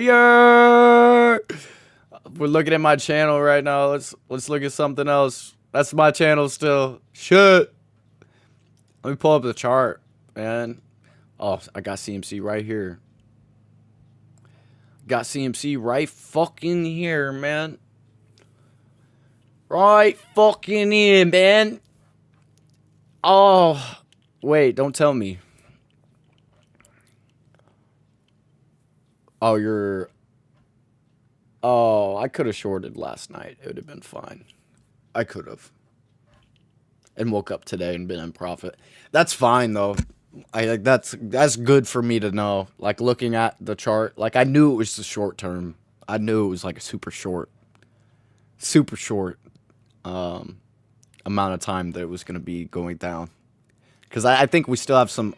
Yeah. We're looking at my channel right now. Let's look at something else. That's my channel still. Shit. Let me pull up the chart, man. Oh, I got CMC right here. Got CMC right fucking here, man. Right fucking in, man. Oh, wait, don't tell me. Oh, you're... Oh, I could have shorted last night. It would have been fine. I could have. And woke up today and been in profit. That's fine, though. That's good for me to know. Like, looking at the chart, like, I knew it was the short term. I knew it was, like, a super short amount of time that it was going to be going down. Because I think we still have some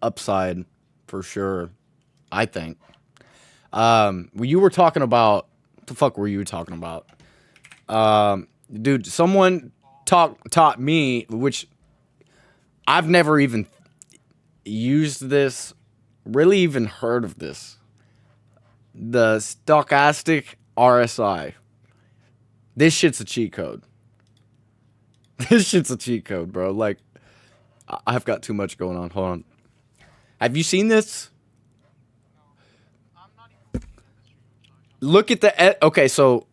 upside for sure. I think. You were talking about, what the fuck were you talking about? Dude, someone taught me, which I've never even used this, really even heard of this. The stochastic RSI. This shit's a cheat code. This shit's a cheat code, bro. Like, I've got too much going on. Hold on. Have you seen this? Look at the... Okay, so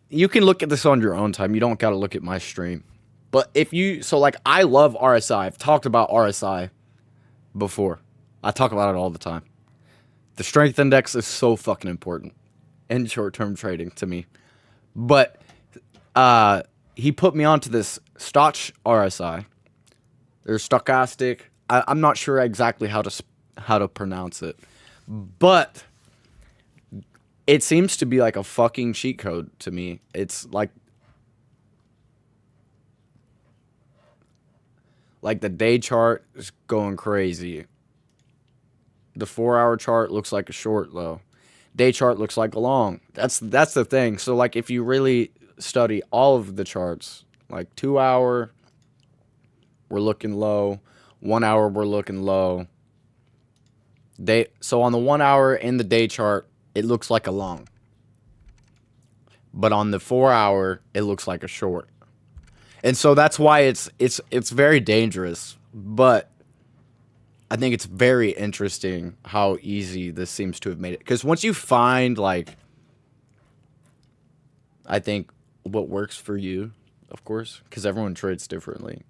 you can look at this on your own time. You don't got to look at my stream. But if you... So, like, I love RSI. I've talked about RSI before. I talk about it all the time. The strength index is so fucking important in short-term trading to me. But he put me onto this Stoch RSI. There's stochastic. I'm not sure exactly how to pronounce it. But it seems to be like a fucking cheat code to me. It's like the day chart is going crazy. The 4-hour chart looks like a short, though. Day chart looks like a long. That's the thing. So, like, if you really study all of the charts, like 2-hour, we're looking low. 1 hour, we're looking low. So on the 1 hour in the day chart, it looks like a long. But on the 4-hour, it looks like a short. And so that's why it's very dangerous. But I think it's very interesting how easy this seems to have made it. Because once you find, like, I think what works for you, of course, because everyone trades differently.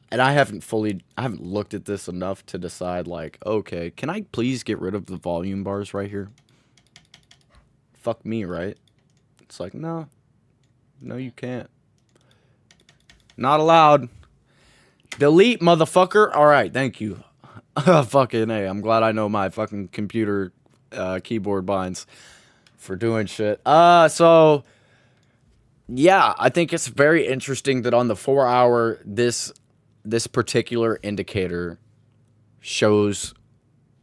And I haven't looked at this enough to decide, like, okay, can I please get rid of the volume bars right here? Fuck me, right? It's like, no, you can't. Not allowed. Delete, motherfucker. All right, thank you. Fucking A. I'm glad I know my fucking computer keyboard binds for doing shit. So yeah, I think it's very interesting that on the 4-hour, this particular indicator shows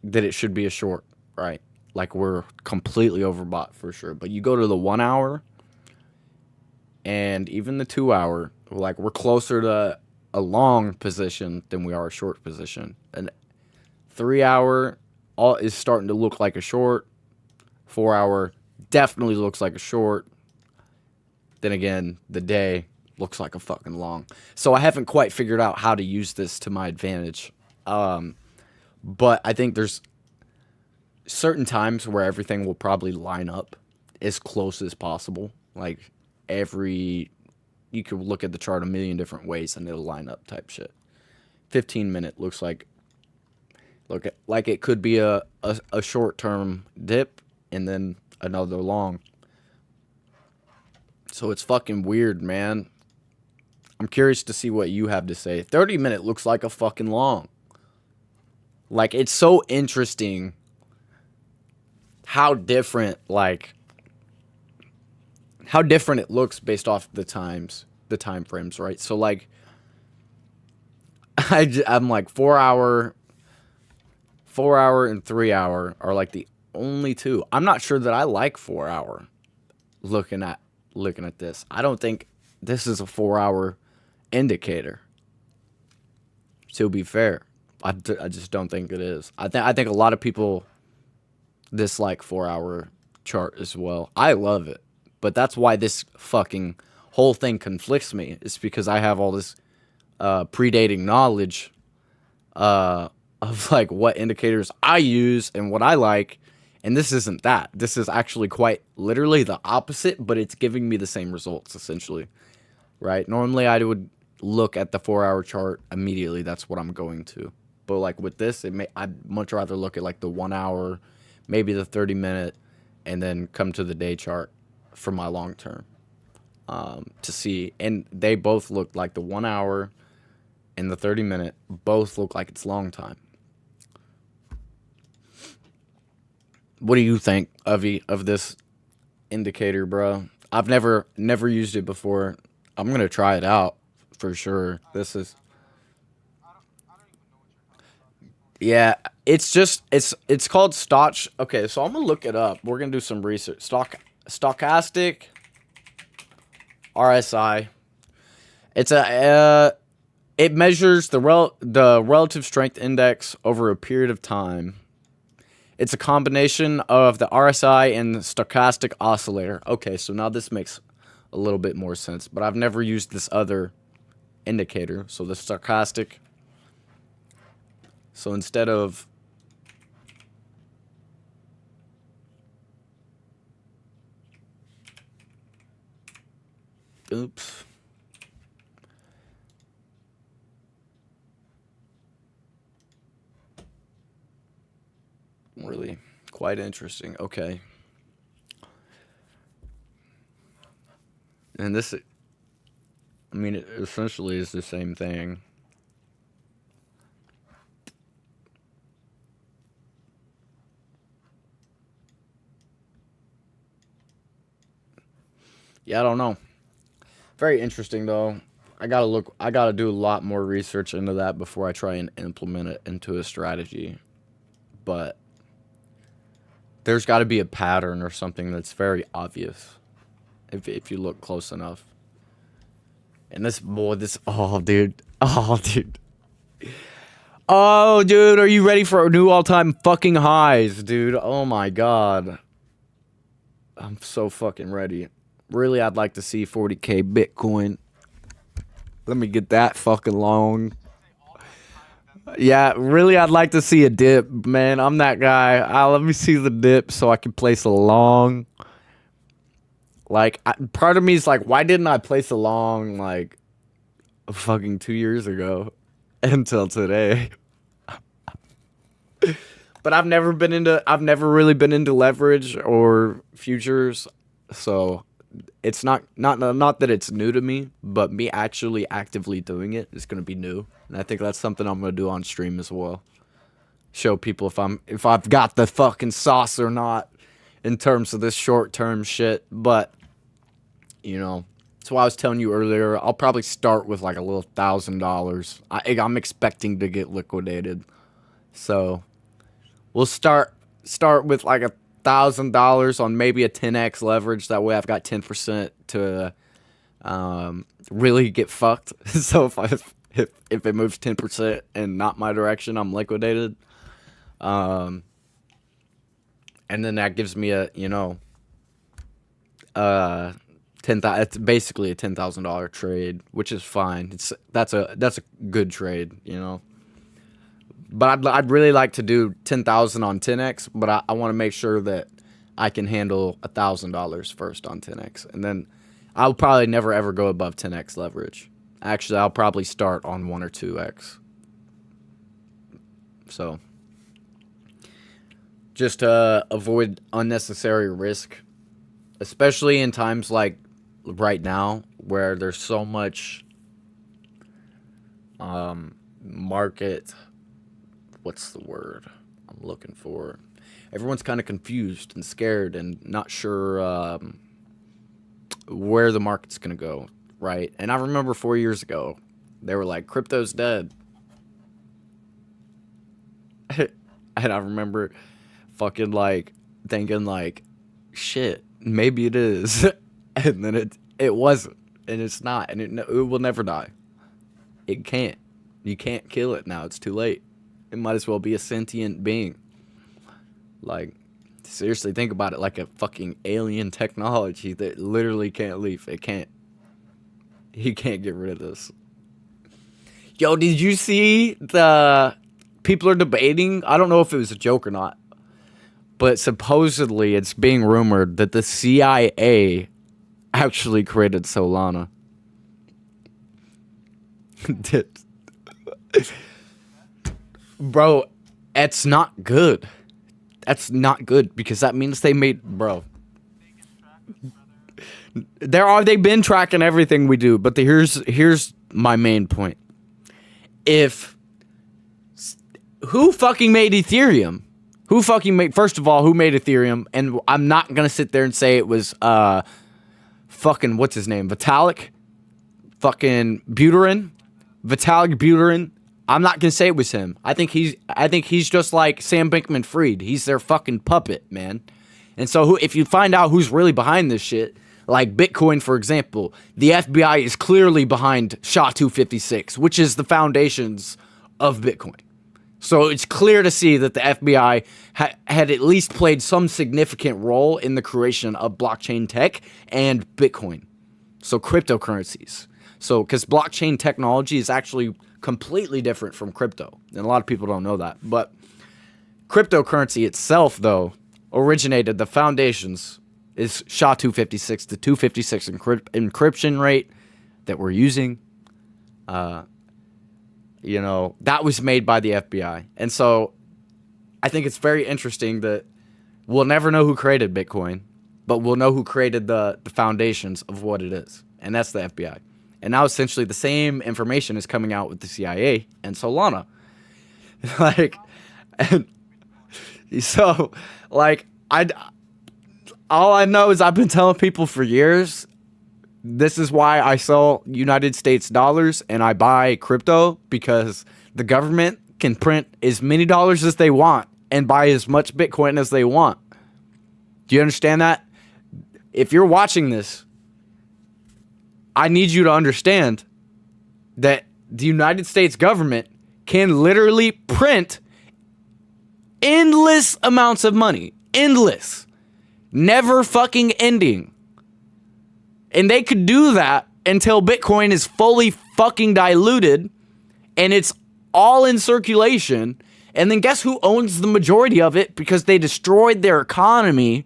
that it should be a short, right? Like, we're completely overbought for sure. But you go to the 1 hour and even the 2 hour, like, we're closer to a long position than we are a short position. And 3 hour is starting to look like a short. 4 hour definitely looks like a short. Then again, the day looks like a fucking long. So I haven't quite figured out how to use this to my advantage. But I think there's certain times where everything will probably line up as close as possible. Like, you could look at the chart a million different ways and it'll line up type shit. 15-minute looks like it could be a short-term dip and then another long. So it's fucking weird, man. I'm curious to see what you have to say. 30-minute looks like a fucking long. Like, it's so interesting how different it looks based off the time frames, right? So, like, I'm like 4-hour and 3-hour are like the only two. I'm not sure that I like 4-hour looking at this. I don't think this is a 4-hour indicator, to be fair. I just don't think it is. I think a lot of people dislike 4 hour chart as well. I love it, but that's why this fucking whole thing conflicts me. It's because I have all this predating knowledge of like what indicators I use and what I like, and this isn't that. This is actually quite literally the opposite, but it's giving me the same results essentially. Right? Normally I would look at the 4 hour chart immediately. That's what I'm going to. But like with this, I'd much rather look at like the 1 hour, maybe the 30-minute, and then come to the day chart for my long term to see. And they both look like the 1 hour and the 30-minute both look like it's long time. What do you think, of this indicator, bro? I've never used it before. I'm gonna try it out for sure. This is, yeah. It's just it's called stock. Okay, so I'm gonna look it up. We're gonna do some research. Stochastic RSI. It's it measures the relative strength index over a period of time. It's a combination of the RSI and the stochastic oscillator. Okay, so now this makes a little bit more sense, but I've never used this other indicator. So the stochastic. So instead of oops. Really quite interesting. Okay. And this, I mean, it essentially is the same thing. Yeah, I don't know. Very interesting though. I gotta do a lot more research into that before I try and implement it into a strategy. But there's got to be a pattern or something that's very obvious if you look close enough. And oh dude, oh dude, oh dude, are you ready for new all-time fucking highs, dude? Oh my god, I'm so fucking ready. Really, I'd like to see 40K Bitcoin. Let me get that fucking long. Yeah, really, I'd like to see a dip, man. I'm that guy. Let me see the dip so I can place a long. Like, part of me is like, why didn't I place a long, like, fucking 2 years ago until today? But I've never really been into leverage or futures, so it's not that it's new to me, but me actually actively doing it is gonna be new, and I think that's something I'm gonna do on stream as well. Show people if I've got the fucking sauce or not in terms of this short term shit. But you know, that's why I was telling you earlier. I'll probably start with like a little $1,000. I'm expecting to get liquidated, so we'll start with like $1,000 on maybe a 10x leverage. That way, I've got 10% to really get fucked. So if it moves 10% and not my direction, I'm liquidated. And then that gives me a it's basically a $10,000 trade, which is fine. That's a good trade, But I'd really like to do 10,000 on 10x, but I want to make sure that I can handle $1,000 first on 10x, and then I'll probably never ever go above 10x leverage. Actually, I'll probably start on 1 or 2x. So just to avoid unnecessary risk, especially in times like right now where there's so much market, what's the word I'm looking for? Everyone's kind of confused and scared and not sure where the market's going to go, right? And I remember 4 years ago, they were like, crypto's dead. And I remember fucking like thinking like, shit, maybe it is. And then it wasn't, and it's not, and it will never die. It can't. You can't kill it now. It's too late. It might as well be a sentient being. Like, seriously, think about it, like a fucking alien technology that literally can't leave. It can't. He can't get rid of this. Yo, did you see the people are debating? I don't know if it was a joke or not, but supposedly it's being rumored that the CIA actually created Solana. Bro, that's not good. That's not good because that means they made, bro. They've been tracking everything we do, but here's my main point. Who fucking made Ethereum? First of all, who made Ethereum? And I'm not gonna sit there and say it was fucking what's his name? Vitalik Buterin. I'm not gonna say it was him. I think he's just like Sam Bankman-Fried. He's their fucking puppet, man. And so if you find out who's really behind this shit, like Bitcoin, for example, the FBI is clearly behind SHA-256, which is the foundations of Bitcoin. So it's clear to see that the FBI had at least played some significant role in the creation of blockchain tech and Bitcoin. So cryptocurrencies. So because blockchain technology is actually completely different from crypto. And a lot of people don't know that. But cryptocurrency itself, though, originated, the foundations is SHA-256, the 256 encryption rate that we're using. That was made by the FBI. And so I think it's very interesting that we'll never know who created Bitcoin, but we'll know who created the foundations of what it is. And that's the FBI. And now essentially the same information is coming out with the CIA and Solana. All I know is I've been telling people for years, this is why I sell United States dollars and I buy crypto, because the government can print as many dollars as they want and buy as much Bitcoin as they want. Do you understand that? If you're watching this, I need you to understand that the United States government can literally print endless amounts of money. Endless. Never fucking ending. And they could do that until Bitcoin is fully fucking diluted and it's all in circulation. And then guess who owns the majority of it? Because they destroyed their economy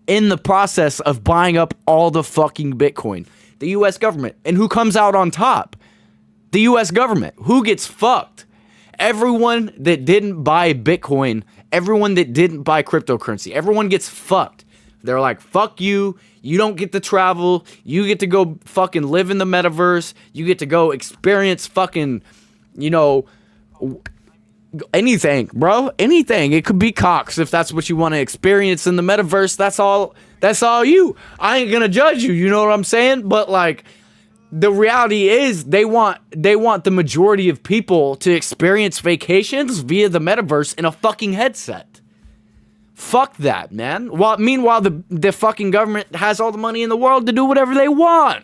in the process of buying up all the fucking Bitcoin. The US government. And who comes out on top? The US government. Who gets fucked? Everyone that didn't buy Bitcoin, everyone that didn't buy cryptocurrency, everyone gets fucked. They're like, fuck you. You don't get to travel. You get to go fucking live in the metaverse. You get to go experience fucking, anything, bro. Anything. It could be cocks if that's what you want to experience in the metaverse. That's all you. I ain't gonna judge you. You know what I'm saying? But like, the reality is they want the majority of people to experience vacations via the metaverse in a fucking headset. Fuck that, man. Meanwhile, the fucking government has all the money in the world to do whatever they want.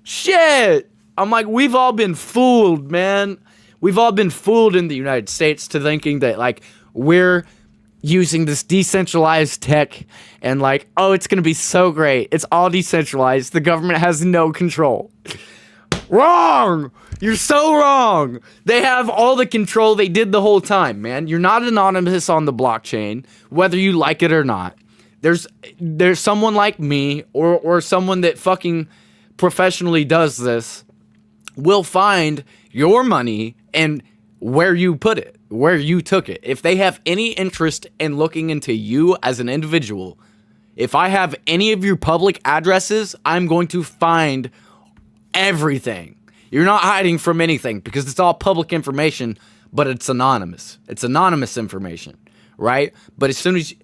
Shit. I'm like, we've all been fooled, man. We've all been fooled in the United States to thinking that, like, we're using this decentralized tech and, like, oh, it's going to be so great. It's all decentralized. The government has no control. Wrong! You're so wrong! They have all the control they did the whole time, man. You're not anonymous on the blockchain, whether you like it or not. There's someone like me or someone that fucking professionally does this will find your money and where you put it, where you took it. If they have any interest in looking into you as an individual, if I have any of your public addresses, I'm going to find everything. You're not hiding from anything because it's all public information, but it's anonymous. It's anonymous information, right? But as soon as,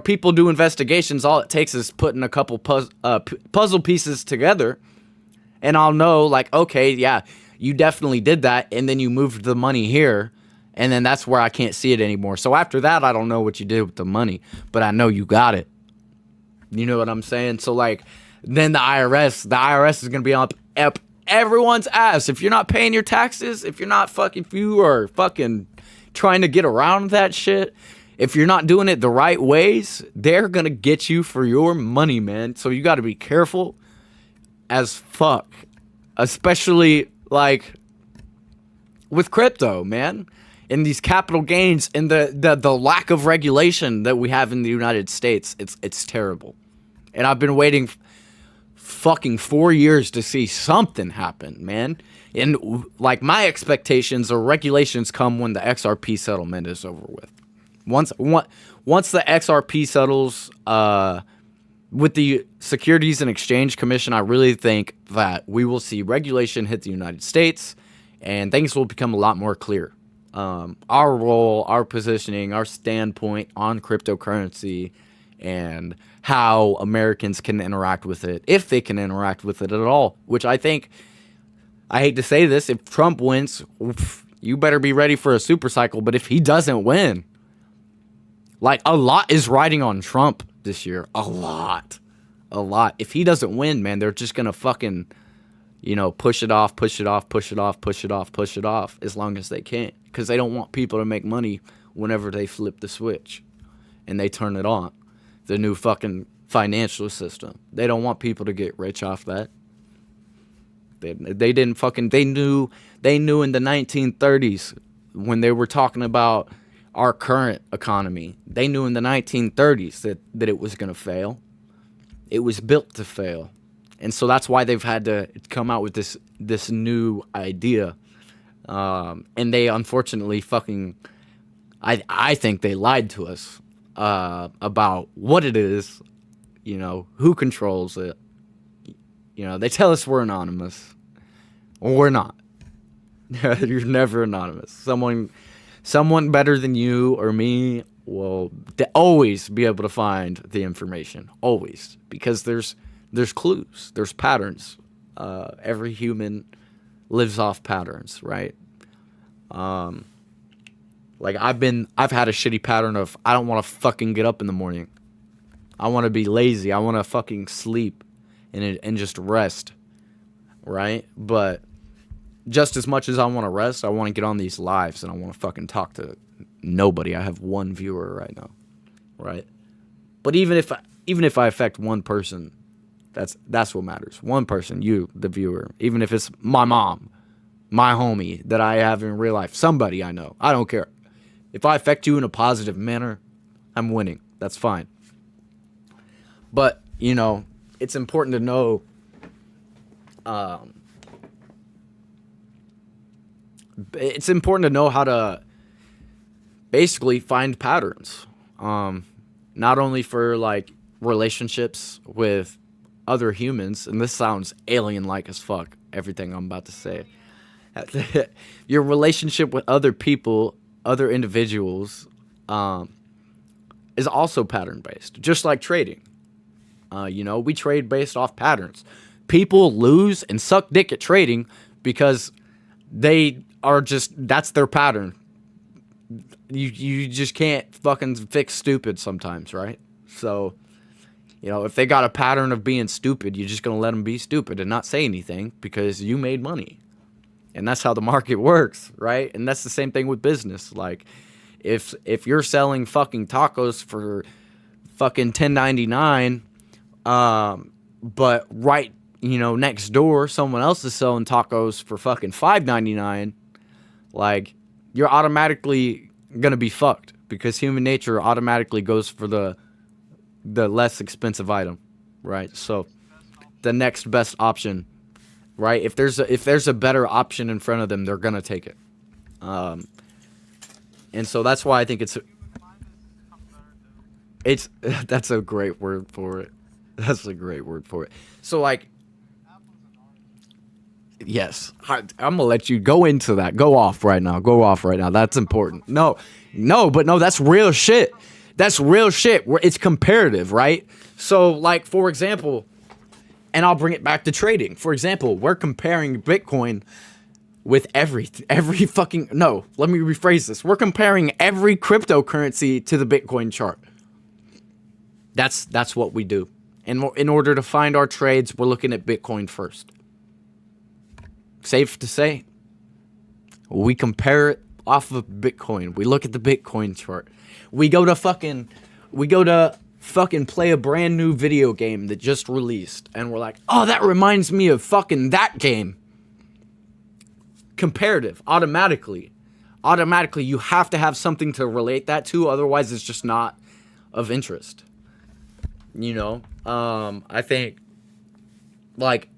people do investigations, all it takes is putting a couple puzzle pieces together, and I'll know, like, okay, yeah, you definitely did that, and then you moved the money here, and then that's where I can't see it anymore. So after that, I don't know what you did with the money, but I know you got it. You know what I'm saying? So, like, then the IRS is going to be up everyone's ass. If you're not paying your taxes, if you are fucking, trying to get around that shit, if you're not doing it the right ways, they're going to get you for your money, man. So you got to be careful as fuck, especially like with crypto, man, and these capital gains and the lack of regulation that we have in the United States. It's terrible. And I've been waiting fucking 4 years to see something happen, man. And like my expectations or regulations come when the XRP settlement is over with. Once the XRP settles with the Securities and Exchange Commission, I really think that we will see regulation hit the United States and things will become a lot more clear. Our role, our positioning, our standpoint on cryptocurrency, and how Americans can interact with it, if they can interact with it at all, which I think, I hate to say this, if Trump wins, oof, you better be ready for a super cycle. But if he doesn't win, like a lot is riding on Trump this year. A lot. If he doesn't win, man, they're just going to fucking, push it off as long as they can. Because they don't want people to make money whenever they flip the switch and they turn it on. The new fucking financial system. They don't want people to get rich off that. They didn't fucking, they knew in the 1930s when they were talking about our current economy, they knew in the 1930s that it was going to fail. It was built to fail. And so that's why they've had to come out with this new idea. And they unfortunately fucking, I think they lied to us about what it is, who controls it. They tell us we're anonymous. We're not. You're never anonymous. Someone better than you or me will always be able to find the information. Always. Because there's clues. There's patterns. Every human lives off patterns, right? Like I've had a shitty pattern of I don't want to fucking get up in the morning. I want to be lazy. I want to fucking sleep and just rest, right? But just as much as I want to rest, I want to get on these lives and I want to fucking talk to nobody. I have one viewer right now, right? But even if I affect one person, that's what matters. One person, you, the viewer. Even if it's my mom, my homie that I have in real life, somebody I know. I don't care. If I affect you in a positive manner, I'm winning. That's fine. But, it's important to know how to basically find patterns. Not only for like relationships with other humans, and this sounds alien-like as fuck, everything I'm about to say. Your relationship with other people, other individuals, is also pattern-based, just like trading. We trade based off patterns. People lose and suck dick at trading because they are that's their pattern. You just can't fucking fix stupid sometimes, right? So, if they got a pattern of being stupid, you're just going to let them be stupid and not say anything because you made money. And that's how the market works, right? And that's the same thing with business. Like, if you're selling fucking tacos for fucking $10.99, but right, next door, someone else is selling tacos for fucking $5.99, like, you're automatically gonna be fucked because human nature automatically goes for the less expensive item, right? So, the next best option. Right, if there's a better option in front of them, they're gonna take it, and so that's why I think it's that's a great word for it. That's a great word for it. So like, yes, I'm gonna let you go into that. Go off right now. That's important. No, that's real shit. That's real shit. It's comparative, right? So like, for example. And I'll bring it back to trading. For example, we're comparing Bitcoin with every fucking... No, let me rephrase this. We're comparing every cryptocurrency to the Bitcoin chart. That's what we do. And in order to find our trades, we're looking at Bitcoin first. Safe to say, we compare it off of Bitcoin. We look at the Bitcoin chart. We go to fucking play a brand new video game that just released, and we're like, oh, that reminds me of fucking that game. Comparative, automatically, you have to have something to relate that to, otherwise it's just not of interest. You know, I think, like,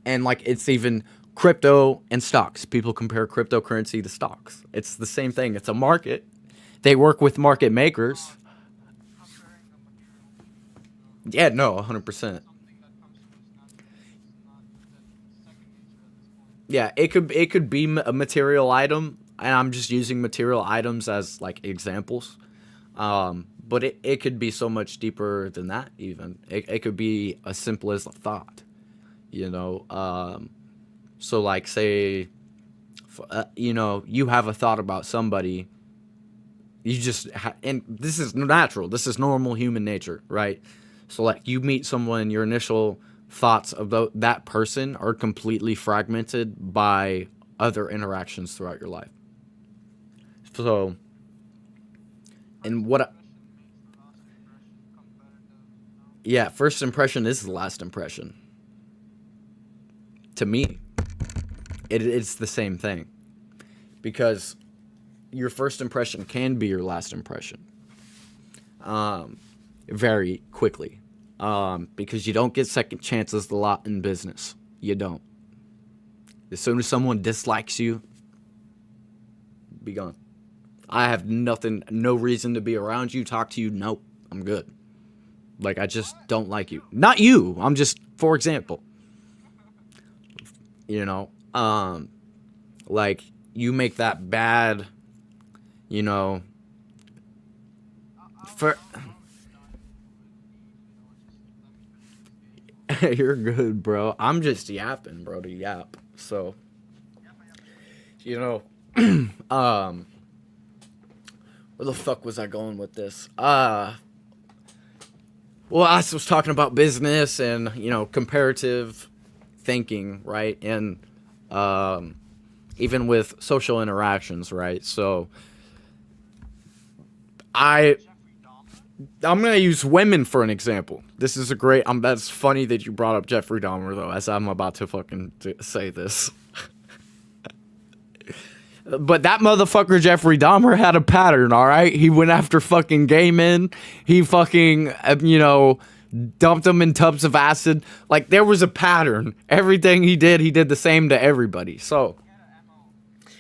and like, it's even crypto and stocks. People compare cryptocurrency to stocks. It's the same thing. It's a market. They work with market makers. Yeah, no, 100%. Yeah, it could be a material item, and I'm just using material items as like examples. But it could be so much deeper than that. Even it could be as simple as a thought. You know, so like say, you know, you have a thought about somebody. You just and this is natural. This is normal human nature, right? So like you meet someone, your initial thoughts about that person are completely fragmented by other interactions throughout your life. So, and what? Yeah, first impression is the last impression. To me, it's the same thing, because your first impression can be your last impression. Very quickly. Because you don't get second chances a lot in business. You don't. As soon as someone dislikes you, be gone. I have no reason to be around you, talk to you. Nope, I'm good. Like, I just don't like you. Not you. I'm just, for example. You know, like, you make that bad, you know, for... You're good, bro. I'm just yapping, bro, to yap. So, you know, where the fuck was I going with this? Well, I was talking about business and, you know, comparative thinking, right? And even with social interactions, right? So, I'm going to use women for an example. This is a great... that's funny that you brought up Jeffrey Dahmer, though, as I'm about to fucking say this. But that motherfucker Jeffrey Dahmer had a pattern, all right? He went after fucking gay men. He fucking, you know, dumped them in tubs of acid. Like, there was a pattern. Everything he did the same to everybody. So,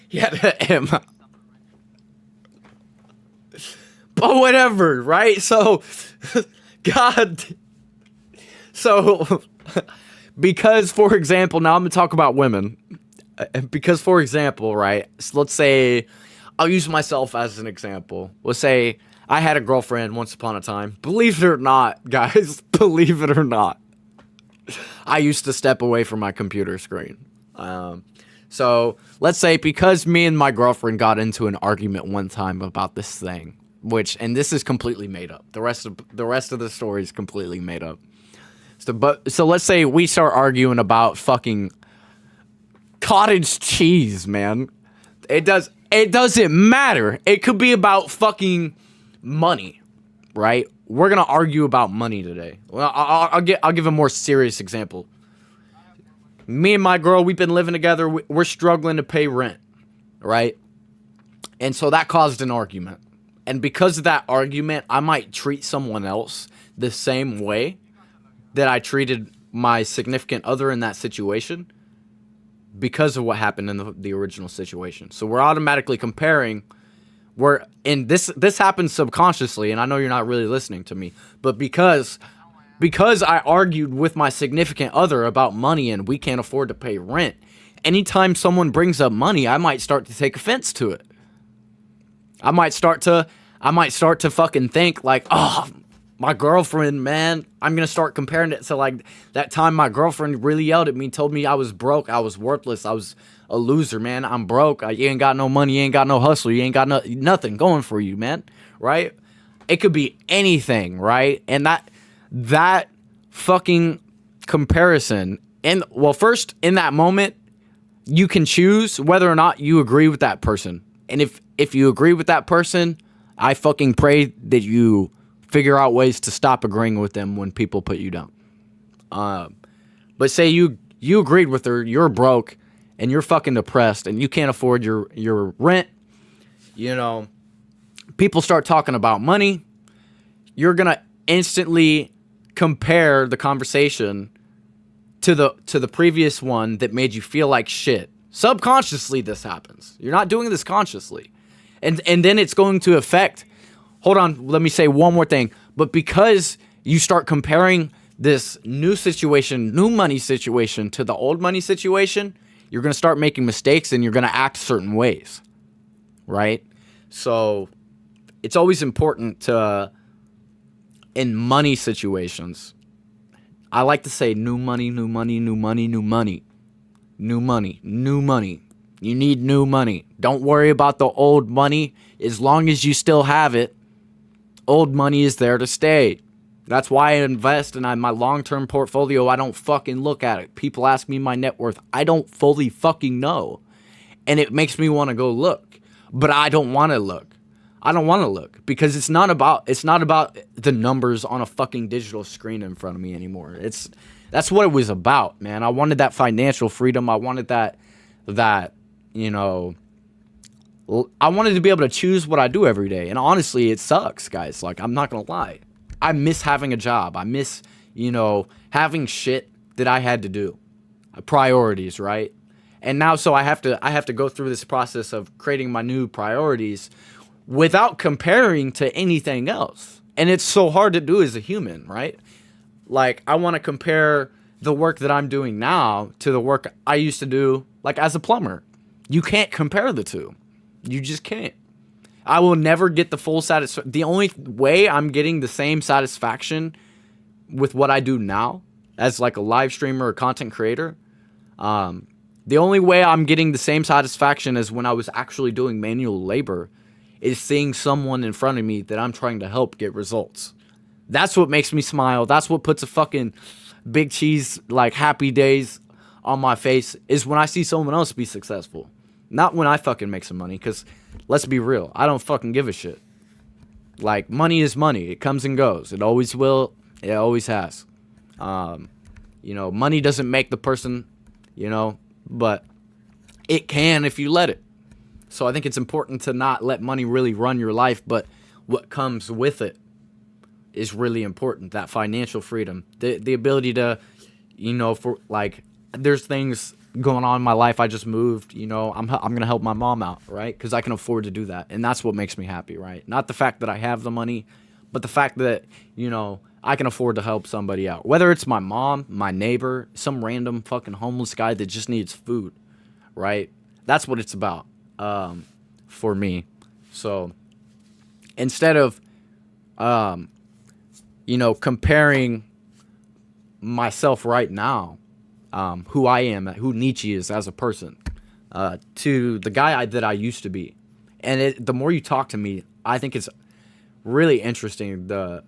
he had an MO. But whatever, right? So, God. So, because, for example, now I'm going to talk about women. Because, for example, right, so let's say, I'll use myself as an example. Let's say I had a girlfriend once upon a time. Believe it or not, guys, believe it or not, I used to step away from my computer screen. So, let's say because me and my girlfriend got into an argument one time about this thing. And this is completely made up. The rest of the story is completely made up. So let's say we start arguing about fucking cottage cheese, man. It doesn't matter. It could be about fucking money, right? We're gonna argue about money today. Well, I'll give a more serious example. Me and my girl, we've been living together. We're struggling to pay rent, right? And so that caused an argument. And because of that argument, I might treat someone else the same way that I treated my significant other in that situation because of what happened in the original situation. So we're automatically comparing. This happens subconsciously, and I know you're not really listening to me, but because I argued with my significant other about money and we can't afford to pay rent, anytime someone brings up money, I might start to take offense to it. I might start to fucking think like, oh, my girlfriend, man, I'm going to start comparing it to like that time my girlfriend really yelled at me, told me I was broke, I was worthless, I was a loser, man. I'm broke. You ain't got no money, you ain't got no hustle, you ain't got nothing going for you, man. Right? It could be anything, right? And that fucking comparison, and well, first in that moment, you can choose whether or not you agree with that person. And if you agree with that person, I fucking pray that you figure out ways to stop agreeing with them when people put you down. But say you agreed with her, you're broke, and you're fucking depressed, and you can't afford your rent. You know, people start talking about money. You're gonna instantly compare the conversation to the previous one that made you feel like shit. Subconsciously, this happens. You're not doing this consciously, and then it's going to affect. Hold on, let me say one more thing. But because you start comparing this new situation, new money situation, to the old money situation, you're going to start making mistakes and you're going to act certain ways, right? So it's always important to, in money situations, I like to say new money, new money, new money, new money, new money, new money. You need new money. Don't worry about the old money. As long as you still have it, old money is there to stay. That's why I invest in my long-term portfolio. I don't fucking look at it. People ask me my net worth. I don't fully fucking know. And it makes me want to go look. But I don't want to look. I don't want to look because it's not about the numbers on a fucking digital screen in front of me anymore. That's what it was about, man. I wanted that financial freedom. I wanted that you know, I wanted to be able to choose what I do every day. And honestly, it sucks, guys. Like, I'm not going to lie. I miss having a job. I miss, you know, having shit that I had to do. Priorities, right? And now, so I have to go through this process of creating my new priorities without comparing to anything else. And it's so hard to do as a human, right? Like, I want to compare the work that I'm doing now to the work I used to do, like, as a plumber. You can't compare the two. You just can't. I will never get the full satisfaction. The only way I'm getting the same satisfaction with what I do now as like a live streamer or content creator, the only way I'm getting the same satisfaction as when I was actually doing manual labor is seeing someone in front of me that I'm trying to help get results. That's what makes me smile. That's what puts a fucking big cheese, like, happy days on my face, is when I see someone else be successful. Not when I fucking make some money, because let's be real, I don't fucking give a shit. Like, money is money. It comes and goes. It always will. It always has. You know, money doesn't make the person, you know, but it can if you let it. So I think it's important to not let money really run your life, but what comes with it is really important. That financial freedom, the ability to, you know, for like, there's things going on in my life. I just moved, you know, I'm going to help my mom out, right? Because I can afford to do that. And that's what makes me happy, right? Not the fact that I have the money, but the fact that, you know, I can afford to help somebody out. Whether it's my mom, my neighbor, some random fucking homeless guy that just needs food, right? That's what it's about for me. So instead of, you know, comparing myself right now, who I am, who Nietzsche is as a person, to the guy that I used to be. And the more you talk to me, I think it's really interesting, the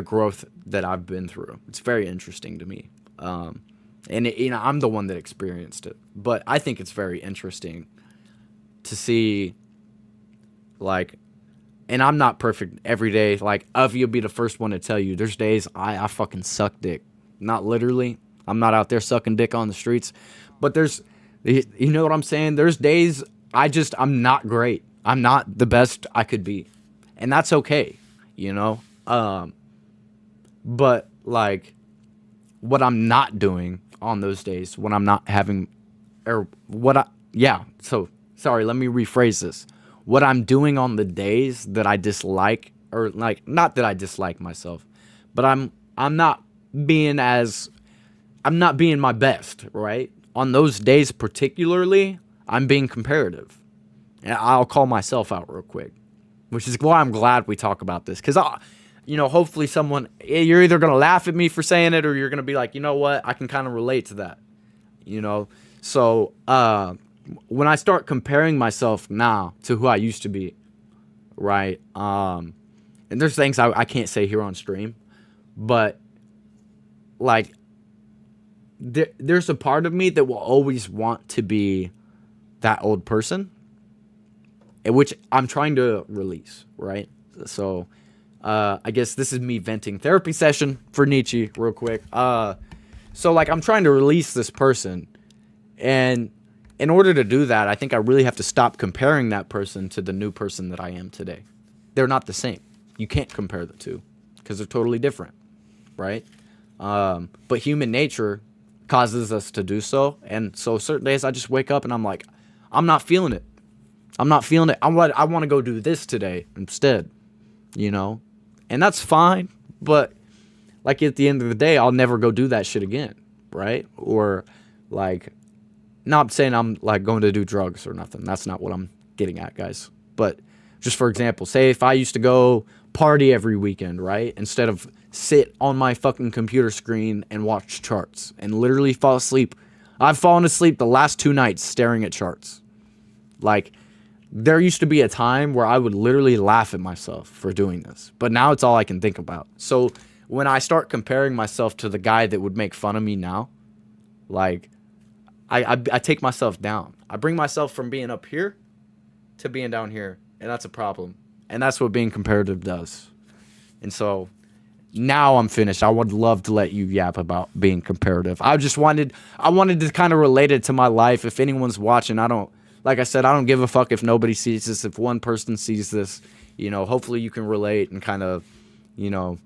growth that I've been through. It's very interesting to me. And you know, I'm the one that experienced it. But I think it's very interesting to see, like, and I'm not perfect every day. Like, Avi will be the first one to tell you, there's days I fucking suck dick. Not literally. I'm not out there sucking dick on the streets. But there's, you know what I'm saying? There's days I'm not great. I'm not the best I could be. And that's okay, you know? But, like, what I'm not doing on those days, when I'm not having, or what so, sorry, let me rephrase this. What I'm doing on the days that I dislike, or, like, not that I dislike myself, but I'm not being my best, right? On those days particularly, I'm being comparative. And I'll call myself out real quick, which is why I'm glad we talk about this. Because, you know, hopefully you're either going to laugh at me for saying it, or you're going to be like, you know what, I can kind of relate to that, you know? So, when I start comparing myself now to who I used to be, right? And there's things I can't say here on stream, but, like, there's a part of me that will always want to be that old person. which I'm trying to release, right? So I guess this is me venting. Therapy session for Nietzsche, real quick. So like I'm trying to release this person, and in order to do that, I think I really have to stop comparing that person to the new person that I am today. They're not the same. You can't compare the two because they're totally different, right? But human nature causes us to do so, and so certain days I just wake up and I'm like, I'm not feeling it. I'm not feeling it. I want to go do this today instead, you know, and that's fine. But like at the end of the day, I'll never go do that shit again, right? Or like, not saying I'm like going to do drugs or nothing. That's not what I'm getting at, guys. But just for example, say if I used to go party every weekend, right? Instead of sit on my fucking computer screen and watch charts and literally fall asleep. I've fallen asleep the last 2 nights staring at charts. Like, there used to be a time where I would literally laugh at myself for doing this, but now it's all I can think about. So when I start comparing myself to the guy that would make fun of me now, like, I take myself down. I bring myself from being up here to being down here, and that's a problem. And that's what being comparative does. And so now I'm finished. I would love to let you yap about being comparative. I wanted to kind of relate it to my life. If anyone's watching, like I said, I don't give a fuck if nobody sees this. If one person sees this, you know, hopefully you can relate and kind of, you know,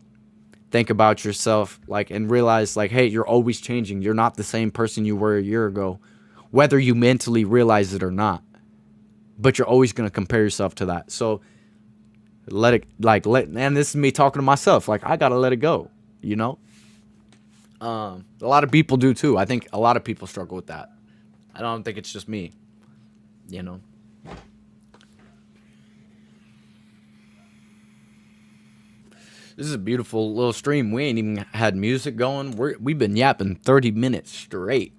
think about yourself, like, and realize, like, hey, you're always changing. You're not the same person you were a year ago, whether you mentally realize it or not. But you're always going to compare yourself to that. So and this is me talking to myself. Like, I got to let it go, you know? A lot of people do too. I think a lot of people struggle with that. I don't think it's just me, you know? This is a beautiful little stream. We ain't even had music going. We've been yapping 30 minutes straight.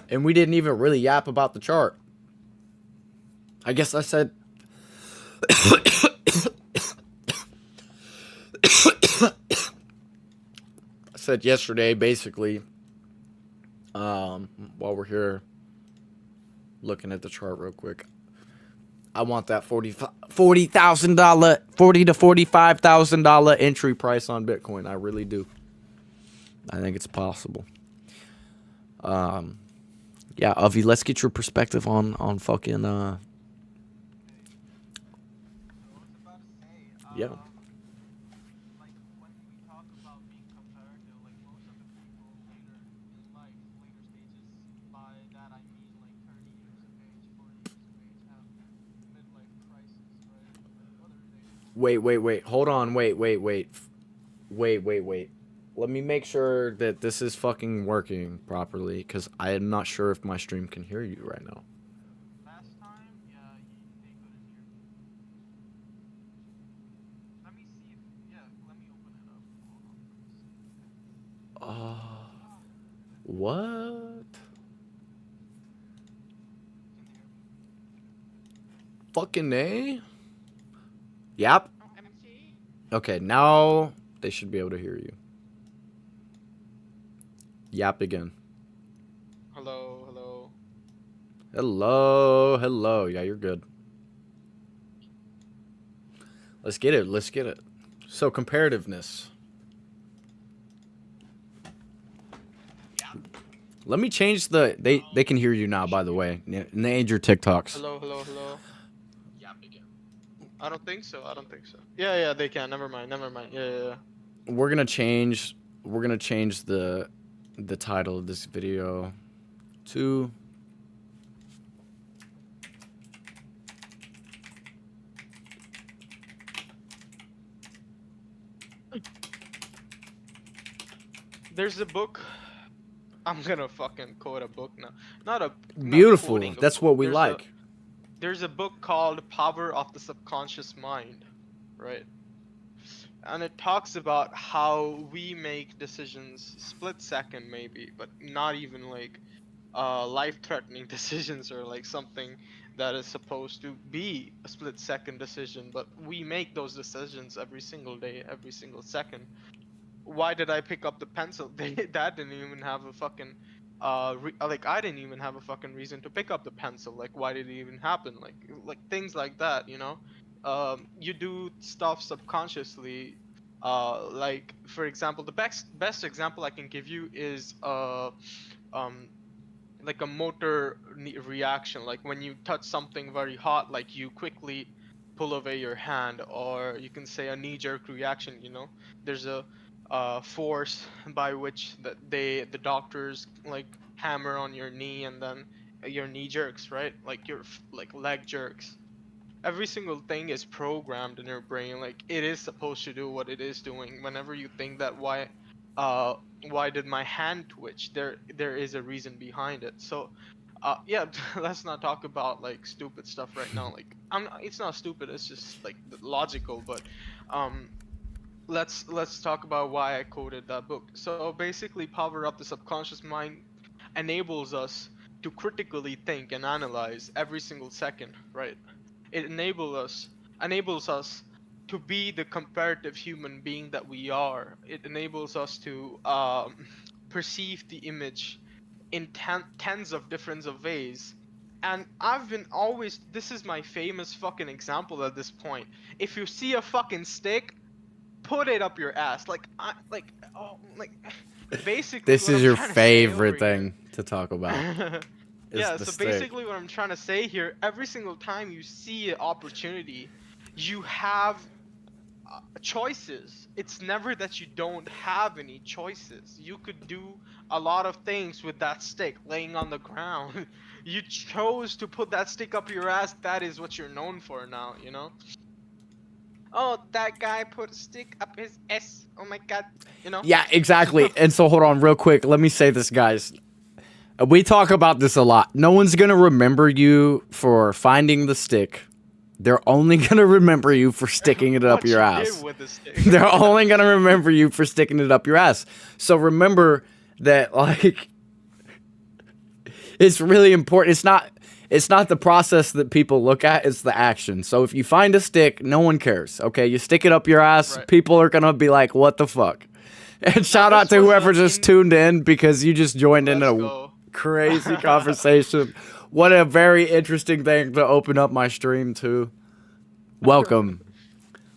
And we didn't even really yap about the chart. I guess I said... I said yesterday, basically, while we're here looking at the chart real quick, I want that $40,000, $40 to $45,000 entry price on Bitcoin. I really do. I think it's possible. Yeah, Avi, let's get your perspective on fucking yeah. Like when we talk about being comparative, like most of the people later in life, later stages, by that I mean like 30 years of age, 40 years of age, have midlife crisis, right? Like whether they Wait. Hold on. Wait. Let me make sure that this is fucking working properly, because I am not sure if my stream can hear you right now. last time, yeah, they couldn't hear me. Let me see if let me open it up. Hold on, let me see. What? Can they hear me? Fucking A? Yep. Oh, MT. Okay, now they should be able to hear you. Yap again. Hello. Hello. Yeah, you're good. Let's get it. So, comparativeness. Let me change the... They can hear you now, by the way. And they aid your TikToks. Hello. I don't think so. Yeah, they can. Never mind. Yeah. We're gonna change the title of this video to... There's a book. I'm gonna fucking quote a book now. Not Beautiful. quoting a That's book. what we like. There's a book called Power of the Subconscious Mind, right? And it talks about how we make decisions split second maybe, but not even like life-threatening decisions or like something that is supposed to be a split-second decision, but we make those decisions every single day, every single second. Why did I pick up the pencil? That didn't even have a fucking like I didn't even have a fucking reason to pick up the pencil. Like, why did it even happen? Like things like that, you know. You do stuff subconsciously. Like for example, the best example I can give you is um like a reaction, like when you touch something very hot, like you quickly pull away your hand, or you can say a knee-jerk reaction, you know. There's a force by which the doctors like hammer on your knee, and then your knee jerks, right? Like your like leg jerks. Every single thing is programmed in your brain, like it is supposed to do what it is doing. Whenever you think that uh why did my hand twitch, there is a reason behind it. So yeah, let's not talk about like stupid stuff right now. Like it's not stupid, it's just like logical. But um let's talk about why I quoted that book. So basically, Power Up the Subconscious Mind enables us to critically think and analyze every single second, right? It enables us to be the comparative human being that we are. It enables us to perceive the image in tens of different of ways. And I've been always, this is my famous fucking example at this point. If you see a fucking stick, put it up your ass. Like I like oh like basically This what is I'm your trying to say over favorite here. thing to talk about. Is Yeah, the so stick. basically what I'm trying to say here, every single time you see an opportunity, you have choices. It's never that you don't have any choices. You could do a lot of things with that stick laying on the ground. You chose to put that stick up your ass. That is what you're known for now, you know? Oh, that guy put a stick up his ass. Oh my god, you know? Yeah, So, exactly. And so hold on real quick. Let me say this, guys. We talk about this a lot. No one's going to remember you for finding the stick. They're only going to remember you for sticking it up what your you did ass. with the stick. They're only going to remember you for sticking it up your ass. So remember that, like, it's really important. It's not the process that people look at, it's the action. So if you find a stick, no one cares. Okay, you stick it up your ass, Right. people are gonna be like, "What the fuck?" And Now shout out this to was whoever just in. tuned in because you just joined in Let's a go. crazy conversation. What a very interesting thing to open up my stream to. Welcome.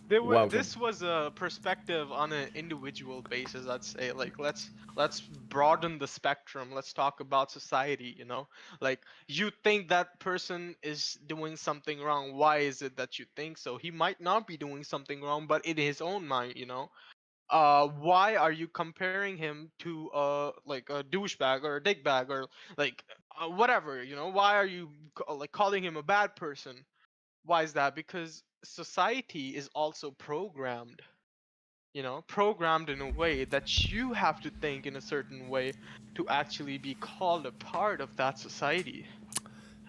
Welcome. This was a perspective on an individual basis, I'd say. Like let's broaden the spectrum. Let's talk about society, you know? Like you think that person is doing something wrong. Why is it that you think so? He might not be doing something wrong, but in his own mind, you know? Why are you comparing him to like a douchebag or a dickbag or like whatever, you know? Why are you like calling him a bad person? Why is that? Because society is also programmed, you know, programmed in a way that you have to think in a certain way to actually be called a part of that society.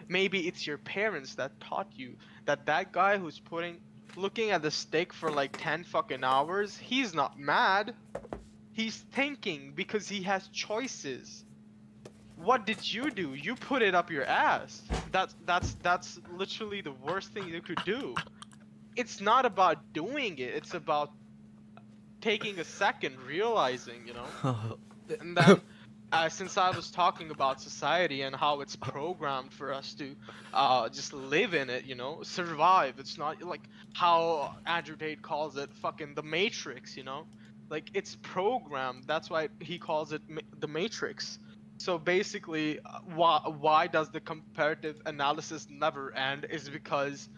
Maybe it's your parents that taught you that that guy who's putting looking at the stick for like 10 fucking hours, he's not mad. He's thinking because he has choices. What did you do? You put it up your ass. That's literally the worst thing you could do. It's not about doing it, it's about taking a second, realizing, you know. And then since I was talking about society and how it's programmed for us to just live in it, you know, survive. It's not like how Andrew Tate calls it fucking the matrix, you know. Like it's programmed. That's why he calls it the matrix. So basically, why does the comparative analysis never end is because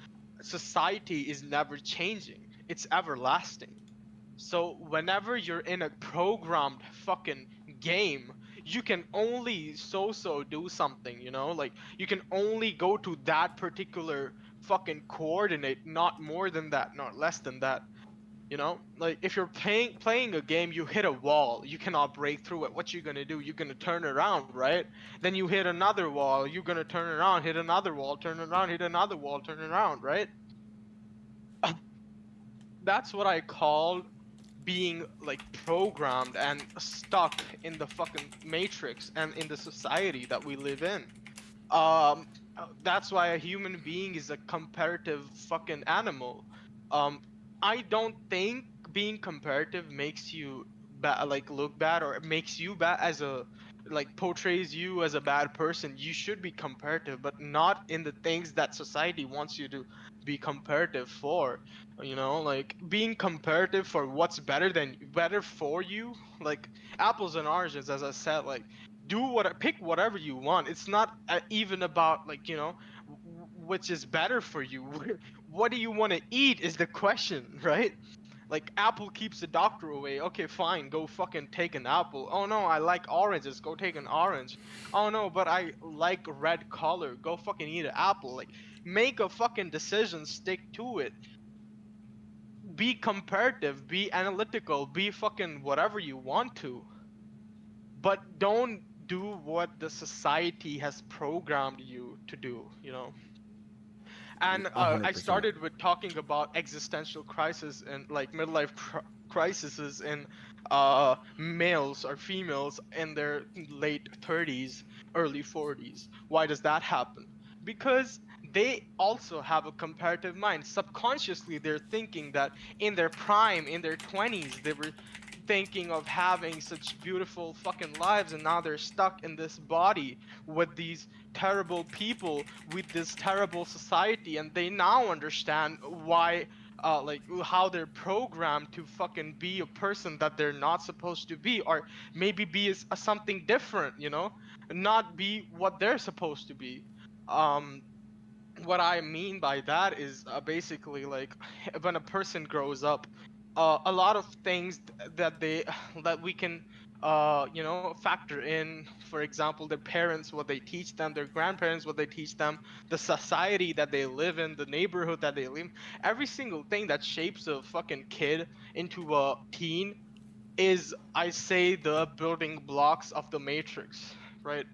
society is never changing. It's everlasting. So whenever you're in a programmed fucking game, you can only so do something, you know? Like you can only go to that particular fucking coordinate, not more than that, not less than that. You know? Like if you're playing a game, you hit a wall, you cannot break through it. What you gonna do? You're gonna turn around, right? Then you hit another wall, you're gonna turn around, hit another wall, turn around, hit another wall, turn around, right? That's what I call being like programmed and stuck in the fucking matrix and in the society that we live in. That's why a human being is a comparative fucking animal. Um, I don't think being comparative makes you like look bad or it makes you bad as a like portrays you as a bad person, you should be comparative, but not in the things that society wants you to be comparative for. Like being comparative for what's better for you, like apples and oranges, as I said, like pick whatever you want. It's not even about like which is better for you. What do you want to eat is the question, right? Like apple keeps the doctor away. Okay, fine, go fucking take an apple. Oh no, I like oranges. Go take an orange. Oh no, but I like red color. Go fucking eat an apple. Like make a fucking decision, stick to it. Be comparative, be analytical, be fucking whatever you want to. But don't do what the society has programmed you to do. And A hundred I percent. started with talking about existential crisis and like midlife crises in males or females in their late 30s, early 40s. Why does that happen? Because they also have a comparative mind. Subconsciously, they're thinking that in their prime, in their 20s, they were thinking of having such beautiful fucking lives, and now they're stuck in this body with these terrible people, with this terrible society, and they now understand why like how they're programmed to fucking be a person that they're not supposed to be, or maybe be something different, not be what they're supposed to be. um what I mean by that is basically like when a person grows up, a lot of things that they that we can factor in. For example, their parents, what they teach them, their grandparents, what they teach them, the society that they live in, the neighborhood that they live in, every single thing that shapes a fucking kid into a teen is, I say, the building blocks of the matrix, right?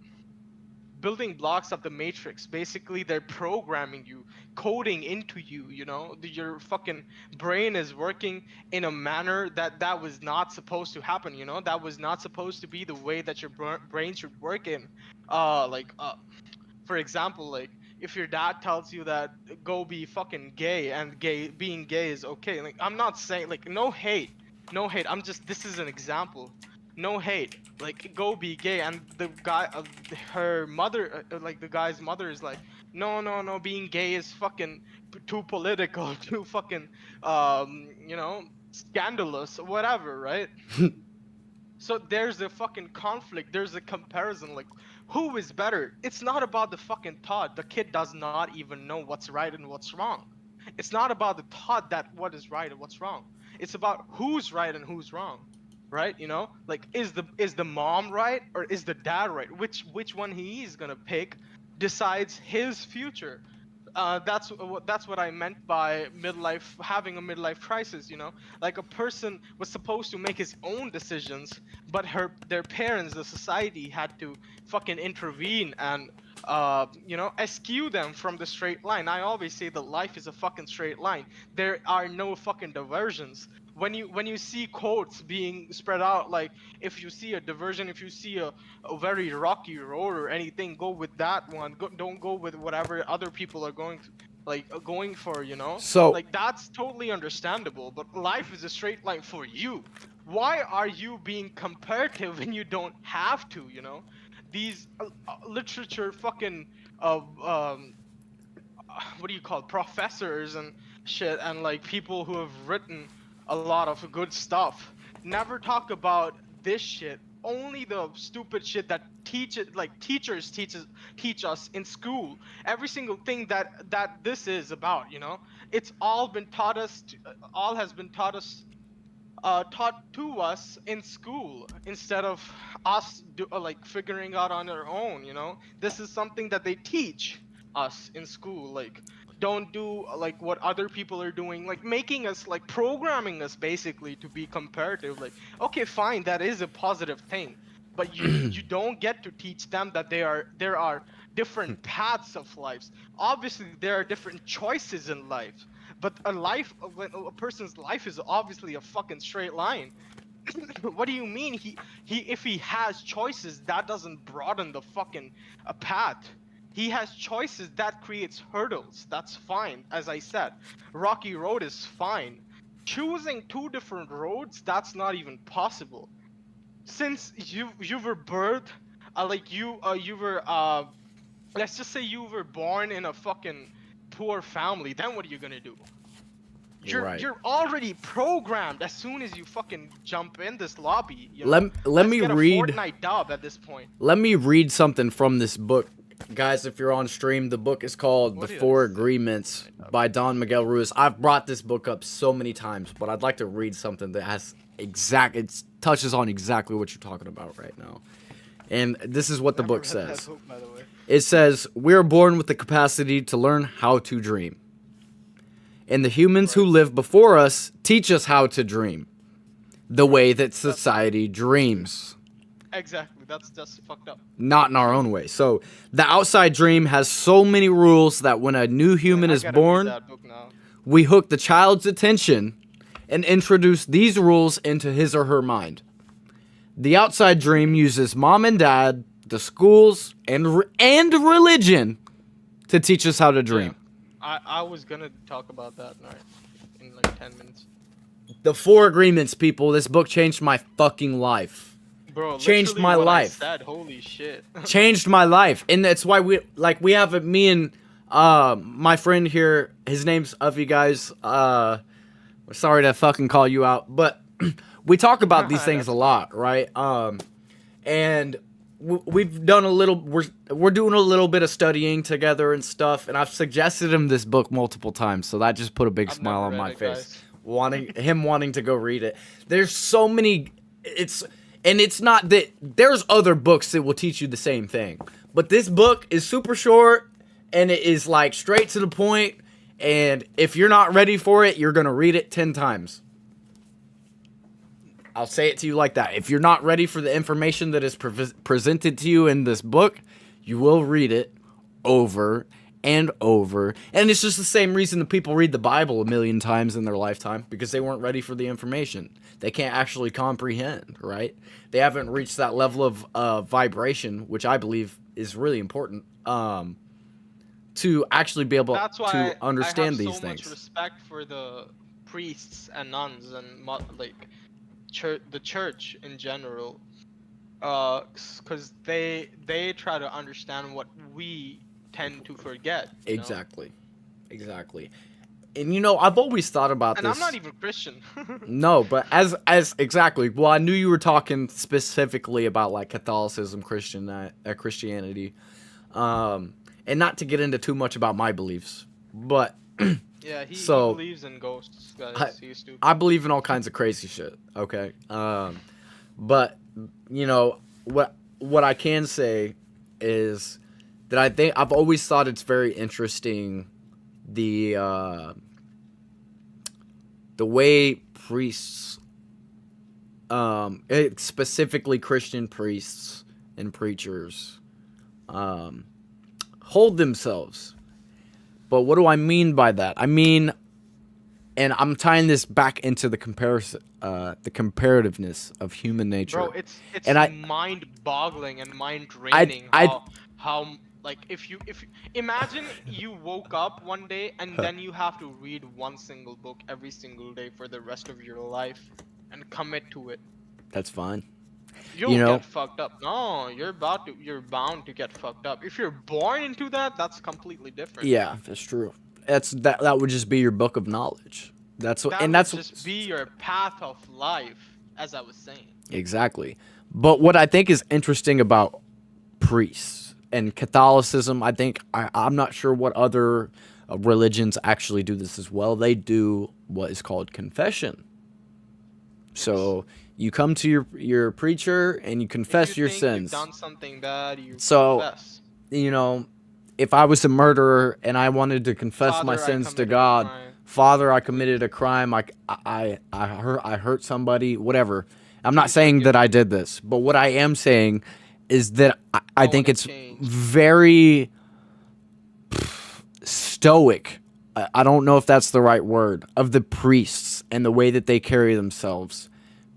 Building blocks of the matrix. Basically, they're programming you, coding into you. Your fucking brain is working in a manner that was not supposed to happen. That was not supposed to be the way that your brain should work in. Like for example, like if your dad tells you that go be fucking gay, and being gay is okay. Like I'm not saying, like, no hate, no hate. This is an example. No hate. Like go be gay, and the guy, her mother, like the guy's mother is like, no, no, no, being gay is fucking too political, too fucking scandalous, whatever, right? So there's a fucking conflict. There's a comparison. Like, who is better? It's not about the fucking thought. The kid does not even know what's right and what's wrong. It's not about the thought that what is right and what's wrong. It's about who's right and who's wrong, right? Like is the mom right or is the dad right? Which one he is gonna pick decides his future. That's what I meant by midlife, having a midlife crisis. Like a person was supposed to make his own decisions, but their parents, the society, had to fucking intervene and eschew them from the straight line. I always say that life is a fucking straight line. There are no fucking diversions. When you see quotes being spread out, like if you see a diversion, if you see a very rocky road or anything, go with that one. Don't go with whatever other people are going for. So Like that's totally understandable. But life is a straight line for you. Why are you being comparative when you don't have to? These literature fucking what do you call it, professors and shit, and like people who have written a lot of good stuff never talk about this shit. Only the stupid shit that teachers teach us in school. Every single thing that this is about, it's all been taught us all has been taught to us in school, instead of us like figuring out on our own. This is something that they teach us in school. Like don't do like what other people are doing, like making us, like programming us basically to be comparative. Like okay, fine, that is a positive thing, but you don't get to teach them that there are different paths of lives. Obviously there are different choices in life, but when a person's life is obviously a fucking straight line. What do you mean if he has choices, that doesn't broaden the fucking path? He has choices, that creates hurdles. That's fine. As I said, rocky road is fine. Choosing two different roads, that's not even possible. Since you were birthed like you were let's just say you were born in a fucking poor family, then what are you gonna do? Right. You're already programmed as soon as you fucking jump in this lobby, you know. Let Let's me get a read. Fortnite dub at this point. Let me read something from this book. Guys, if you're on stream, the book is called What The is Four this? Agreements by Don Miguel Ruiz. I've brought this book up so many times, but I'd like to read something that has it touches on exactly what you're talking about right now. And this is what the Never book read that says. book, by the way. It says, "We are born with the capacity to learn how to dream. And the humans who live before us teach us how to dream. The way that society dreams. Exactly. That's just fucked up. Not in our own way. So, the outside dream has so many rules that when a new human I is gotta read born, that book now. we hook the child's attention and introduce these rules into his or her mind. The outside dream uses mom and dad, the schools, and religion to teach us how to dream. Yeah. I was gonna talk about that in like 10 minutes. The Four Agreements, people. This book changed my fucking life. Bro, Changed literally my what life. I said, holy shit. Changed my life. And that's why we have it, me and my friend here, his name's Uffy, guys. Sorry to fucking call you out, but we talk about these things a lot, right? And we've done a little, we're doing a little bit of studying together and stuff, and I've suggested him this book multiple times, so that just put a big I've smile never on my read it, face. guys. Wanting to go read it. There's so many, and it's not that, there's other books that will teach you the same thing, but this book is super short, and it is like straight to the point, and if you're not ready for it, you're gonna read it 10 times. I'll say it to you like that. If you're not ready for the information that is presented to you in this book, you will read it over and over. And it's just the same reason that people read the Bible a million times in their lifetime, because they weren't ready for the information. They can't actually comprehend, right? They haven't reached that level of vibration, which I believe is really important, to actually be able That's why to understand I have these so things. much respect for the priests and nuns and like the church in general, because they try to understand what we tend to forget. You know? Exactly. And you know, I've always thought about And this. I'm not even Christian. No, but as exactly. Well, I knew you were talking specifically about like Catholicism, Christianity, and not to get into too much about my beliefs, but Yeah, he So, believes in ghosts, guys. He's stupid. I believe in all kinds of crazy shit. Okay, but you know what I can say is that I think I've always thought it's very interesting the way priests, specifically Christian priests and preachers, hold themselves. But what do I mean by that? I mean, and I'm tying this back into the comparativeness of human nature. Bro, it's And I- mind-boggling and mind-draining how like if you imagine you woke up one day and then you have to read one single book every single day for the rest of your life and commit to it. That's fine. You'll You know- get fucked up. No, you're bound to get fucked up. If you're born into that, that's completely different. Yeah, that's true. That would just be your book of knowledge. That's what, That and would that's just be your path of life, as I was saying. exactly. But what I think is interesting about priests and Catholicism, I think I'm not sure what other religions actually do this as well. They do what is called confession. So you come to your preacher and you confess If you your think sins. You've done something bad, you So, confess. You know, if I was a murderer and I wanted to confess my Father, I sins to committed a God, crime. Father, I committed a crime. I hurt somebody. Whatever. I'm not Please saying forgive that I me. did this, but what I am saying is that I think wanna it's change. very stoic. I don't know if that's the right word, of the priests and the way that they carry themselves,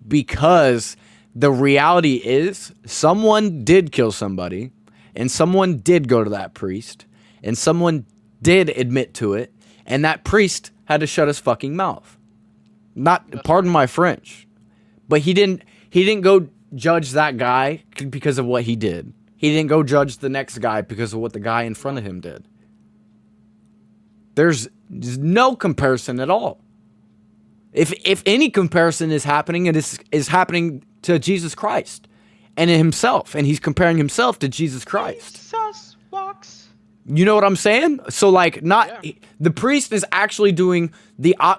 because the reality is someone did kill somebody, and someone did go to that priest, and someone did admit to it, and that priest had to shut his fucking mouth. Pardon my French, but he didn't go judge that guy because of what he did. He didn't go judge the next guy because of what the guy in front of him did. There's no comparison at all. If any comparison is happening, it is happening to Jesus Christ and himself, and he's comparing himself to Jesus Christ. Jesus walks. You know what I'm saying? So like, the priest is actually doing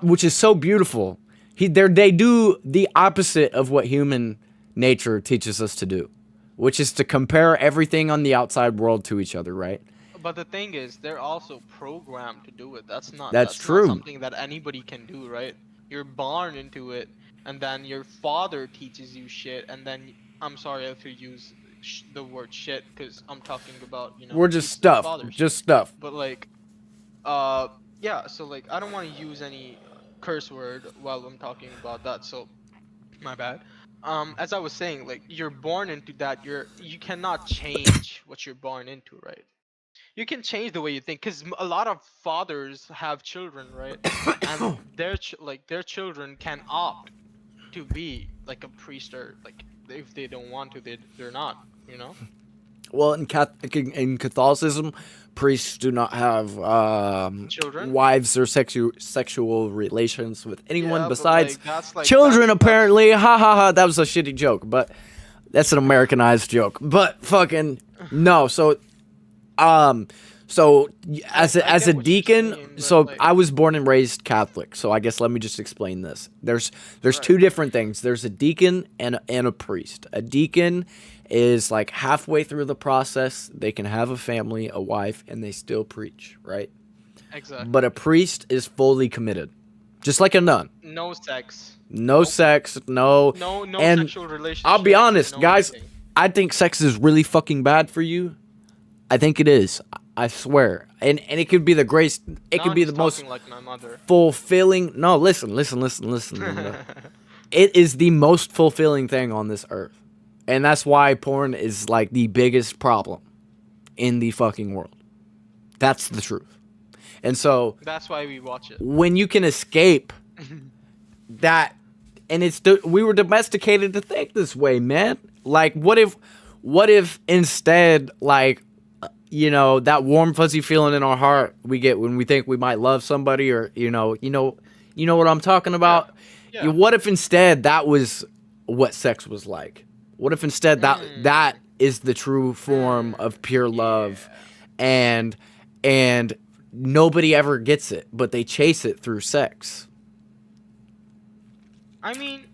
which is so beautiful. They do the opposite of what human nature teaches us to do, which is to compare everything on the outside world to each other, right? But the thing is, they're also programmed to do it. That's That's not true. something that anybody can do, right? You're born into it, and then your father teaches you shit, and then I'm sorry if you use the word shit because I'm talking about, you know, We're just Jesus and stuff, fathers. just stuff. But like, yeah. So like, I don't want to use any curse word while I'm talking about that. So, my bad. As I was saying, like, you're born into that. You cannot change what you're born into, right? You can change the way you think, because a lot of fathers have children, right? And their children can opt to be like a priest, or like if they don't want to, they're not, you know. Well, in Catholicism, priests do not have Children? wives or sexual relations with anyone Yeah, but, besides like, that's like children. that's- Apparently, ha ha ha. That was a shitty joke, but that's an Americanized joke. But fucking no. So as I a get what you're deacon, saying, but, so like- I was born and raised Catholic. So I guess let me just explain this. There's Right. two different things. There's a deacon and a priest. A deacon is like halfway through the process. They can have a family, a wife, and they still preach, right? Exactly. But a priest is fully committed, just like a nun. No sex. No sex, no. No and sexual relationship. I'll be honest, no guys. nothing. I think sex is really fucking bad for you. I think it is. I swear. And it could be the great. It Now could be he's the most talking like my mother. fulfilling. No, listen. Linda. It is the most fulfilling thing on this earth. And that's why porn is like the biggest problem in the fucking world. That's the truth. And so That's why we watch it. when you can escape that, and we were domesticated to think this way, man. Like, what if instead, like, you know, that warm fuzzy feeling in our heart we get when we think we might love somebody, or you know what I'm talking about? Yeah. What if instead that was what sex was like? What if instead that is the true form of pure love, and nobody ever gets it, but they chase it through sex? I mean,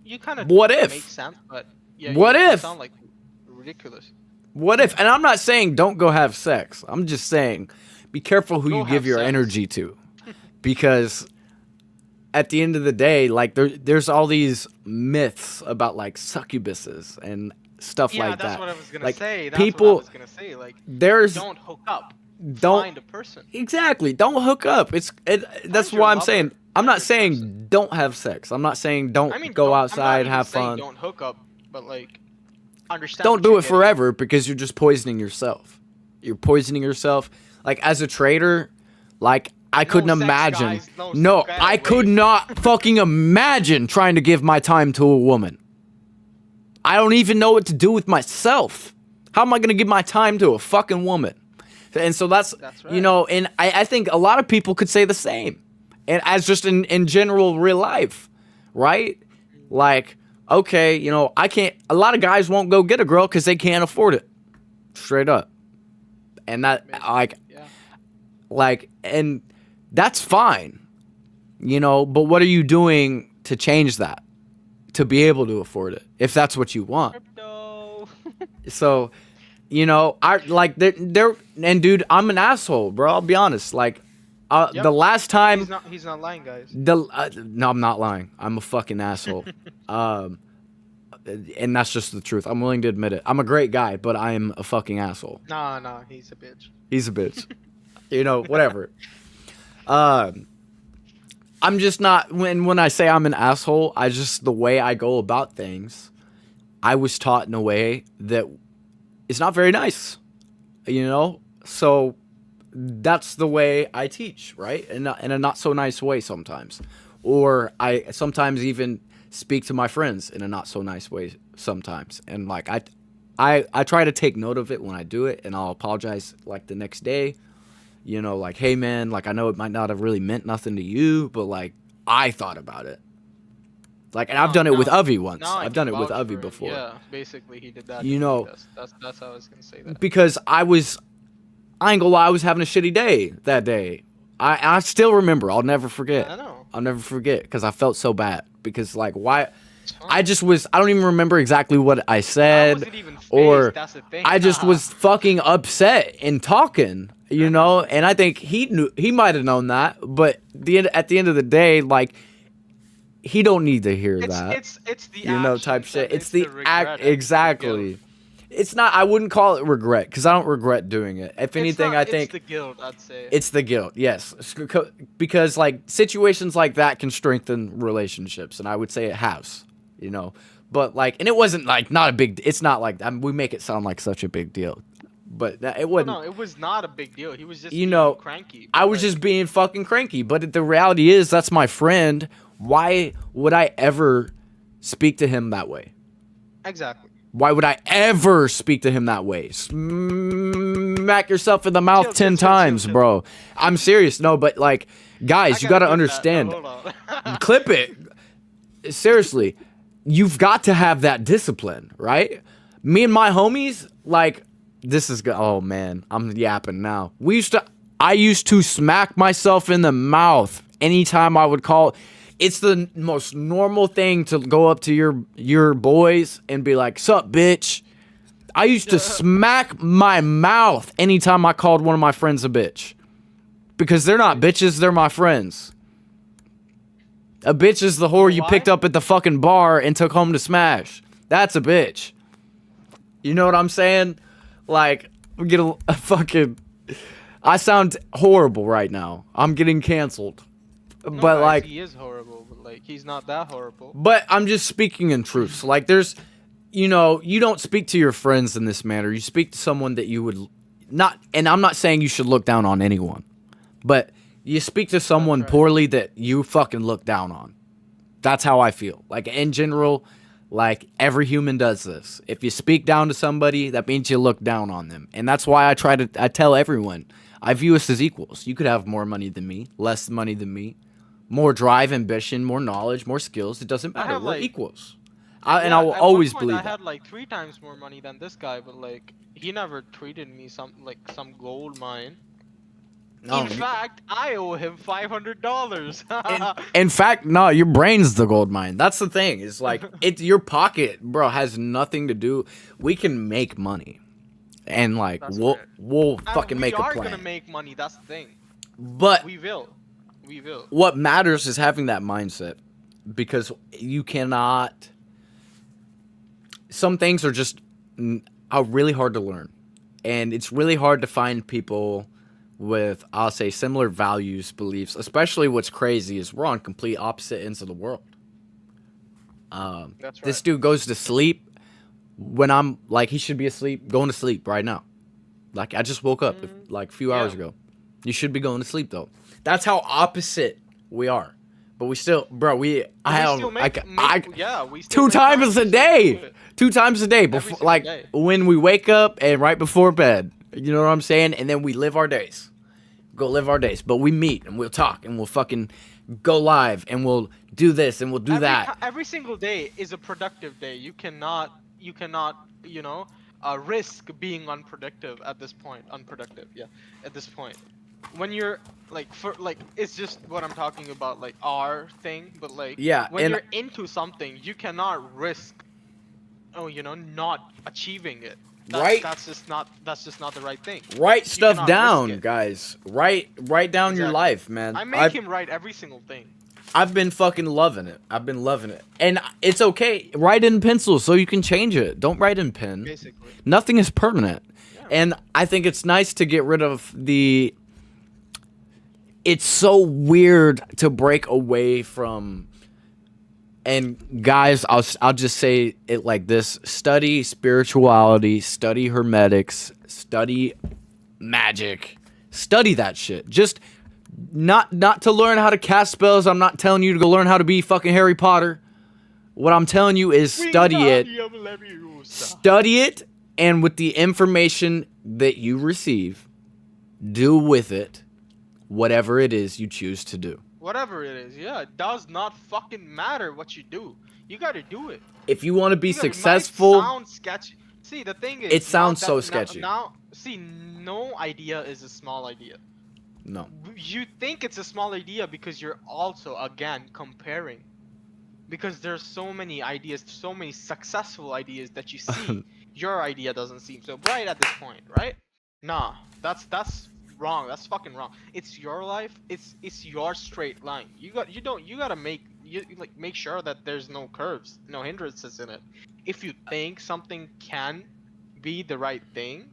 you kind of What if? make sense, but yeah, What you if? sound like ridiculous. What if? And I'm not saying don't go have sex. I'm just saying be careful who Go you give have your sex. energy to, because at the end of the day, like there's all these myths about like succubuses and stuff Yeah, like that's that. what I was gonna Like, say. That's people, what I was gonna say. Like, there's don't hook up. don't Find a person. exactly don't hook up. That's Find your why I'm lover. saying I'm Find not your saying person. don't have sex. I'm not saying don't I mean, go I'm not outside, even have saying fun. Don't hook up, but like, understand. Don't what do you're it getting. forever, because you're just poisoning yourself. You're poisoning yourself. Like, as a trader, like, I couldn't sex, imagine. guys. No No, sex. I could Wait. not fucking imagine trying to give my time to a woman. I don't even know what to do with myself. How am I going to give my time to a fucking woman? And so that's Right. you know, and I think a lot of people could say the same. And as just in general real life, right? Like, okay, you know, a lot of guys won't go get a girl because they can't afford it. Straight up. And that, Yeah. and that's fine, you know, but what are you doing to change that? To be able to afford it, if that's what you want. Crypto. So, you know, I like there, and dude, I'm an asshole, bro. I'll be honest. Like, Yep. the last time, He's not lying, guys. no, I'm not lying. I'm a fucking asshole. And that's just the truth. I'm willing to admit it. I'm a great guy, but I am a fucking asshole. Nah, he's a bitch. He's a bitch. You know, whatever. I'm just not, when I say I'm an asshole, the way I go about things, I was taught in a way that is not very nice, you know? So that's the way I teach, right? In a not so nice way sometimes. Or I sometimes even speak to my friends in a not so nice way sometimes. And like, I try to take note of it when I do it, and I'll apologize like the next day. You know, like, hey man, like I know it might not have really meant nothing to you, but like I thought about it. Like, and I've done it with Avi once. Now I I've can done it with vouch Avi for it. before. Yeah, basically he did that. You to me. know, that's how I was gonna say that. because I ain't gonna lie, I was having a shitty day that day. I still remember. I'll never forget. I know. I'll never forget because I felt so bad. Because like, why? It's fine. I don't even remember exactly what I I said, wasn't even phased, or that's the thing. I just was fucking upset and talking, you know. And I think he might have known that, but at the end of the day, like, he don't need to hear that. It's the You know, type actions, shit. and It's the regret act and it's the exactly. guilt. It's not. I wouldn't call it regret because I don't regret doing it. If It's anything, not, I it's think the guilt, I'd say. it's the guilt. Yes, because like situations like that can strengthen relationships, and I would say it has. You know, but like, and it wasn't like not a big. It's not like we make it sound like such a big deal, but it wasn't. No, it was not a big deal. He was just You know, being cranky. I was just being fucking cranky. But the reality is, that's my friend. Why would I ever speak to him that way? Exactly. Why would I ever speak to him that way? Smack yourself in the mouth Chill, 10 chill, times, chill. bro. I'm serious. No, but like, guys, you gotta clip that. understand. No, hold on. Clip it. Seriously, you've got to have that discipline, right? Me and my homies, like, this is oh man, I'm yapping now. I used to smack myself in the mouth anytime I would call. It's the most normal thing to go up to your boys and be like, "Sup, bitch." I used to smack my mouth anytime I called one of my friends a bitch. Because they're not bitches, they're my friends. A bitch is the whore you Why? picked up at the fucking bar and took home to smash. That's a bitch. You know what I'm saying? Like, we get a fucking... I sound horrible right now. I'm getting canceled. No, But guys, like... he is horrible, but like he's not that horrible. But I'm just speaking in truth. So, like, there's... You know, you don't speak to your friends in this manner. You speak to someone that you would not... And I'm not saying you should look down on anyone. But you speak to someone poorly that you fucking look down on. That's how I feel. Like, in general, like, every human does this. If you speak down to somebody, that means you look down on them. And that's why I tell everyone, I view us as equals. You could have more money than me, less money than me, more drive, ambition, more knowledge, more skills. It doesn't matter. have, We're like- equals. And I Yeah, will at always one point believe I that. had like 3 times more money than this guy, but like he never treated me some gold mine. No, In fact, I owe him $500. in fact, no, your brain's the gold mine. That's the thing. It's like your pocket, bro, has nothing to do. We can make money, and like That's we'll fair. we'll And fucking make a We are plan. gonna make money. That's the thing. But We will. We will. what matters is having that mindset, because you cannot. Some things are just are really hard to learn, and it's really hard to find people with, I'll say, similar values, beliefs. Especially what's crazy is we're on complete opposite ends of the world. That's right. This dude goes to sleep when I'm like, he should be asleep, going to sleep right now. Like, I just woke up like a few hours ago. You should be going to sleep though. That's how opposite we are. But we still, bro, we still we still 2 make times time a to day. do it. 2 times a day before, single like day. when we wake up and right before bed. You know what I'm saying? And then we live our days. Go live our days. But we meet and we'll talk and we'll fucking go live and we'll do this and we'll do that. Every single day is a productive day. You cannot, you know, risk being unproductive at this point. Unproductive, yeah, at this point. When you're it's just what I'm talking about, like our thing, but like, Yeah, when and- you're into something, you cannot risk, not achieving it. Right. That's just not the right thing. Write stuff cannot risk down, it. guys. Write down your Exactly. life, man. I make him write every single thing. I've been fucking loving it. I've been loving it. And it's okay. Write in pencil so you can change it. Don't write in pen. Basically. Nothing is permanent. Yeah. And I think it's nice to get rid of the... It's so weird to break away from... And guys, I'll just say it like this. Study spirituality. Study hermetics. Study magic. Study that shit. Just... Not to learn how to cast spells. I'm not telling you to go learn how to be fucking Harry Potter. What I'm telling you is study it. Study it And with the information that you receive, do with it whatever it is you choose to do. Whatever it is, yeah, it does not fucking matter what you do. You gotta do it. If you want to be It might successful, sound sketchy. See, the thing is, it sounds so sketchy. See, no idea is a small idea. No. You think it's a small idea because you're also, again, comparing. Because there's so many ideas, so many successful ideas that you see. Your idea doesn't seem so bright at this point, right? Nah, that's wrong. That's fucking wrong. It's your life. It's your straight line. You gotta make sure that there's no curves, no hindrances in it. If you think something can be the right thing,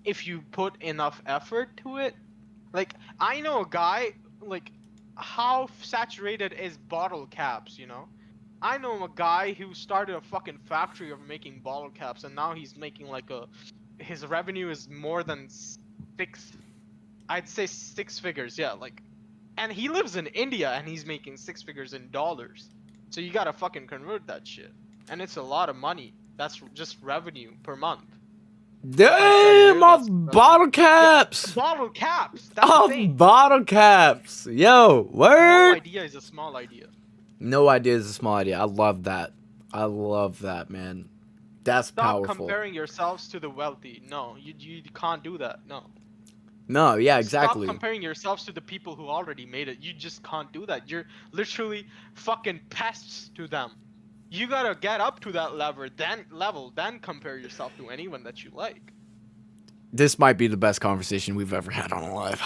if you put enough effort to it, like I know a guy, like how saturated is bottle caps, you know? I know a guy who started a fucking factory of making bottle caps, and now he's making like his revenue is more than I'd say six figures, yeah, like, and he lives in India and he's making six figures in dollars. So you gotta fucking convert that shit, and it's a lot of money. That's just revenue per month. Damn, off bottle caps. Yeah, bottle caps. That's the thing. Bottle caps. Yo, word. No idea is a small idea. No idea is a small idea. I love that. I love that, man. That's powerful. Stop comparing yourselves to the wealthy. No, you can't do that. No. No, yeah, exactly. Stop comparing yourselves to the people who already made it. You just can't do that. You're literally fucking pests to them. You gotta get up to that level, then compare yourself to anyone that you like. This might be the best conversation we've ever had on a live.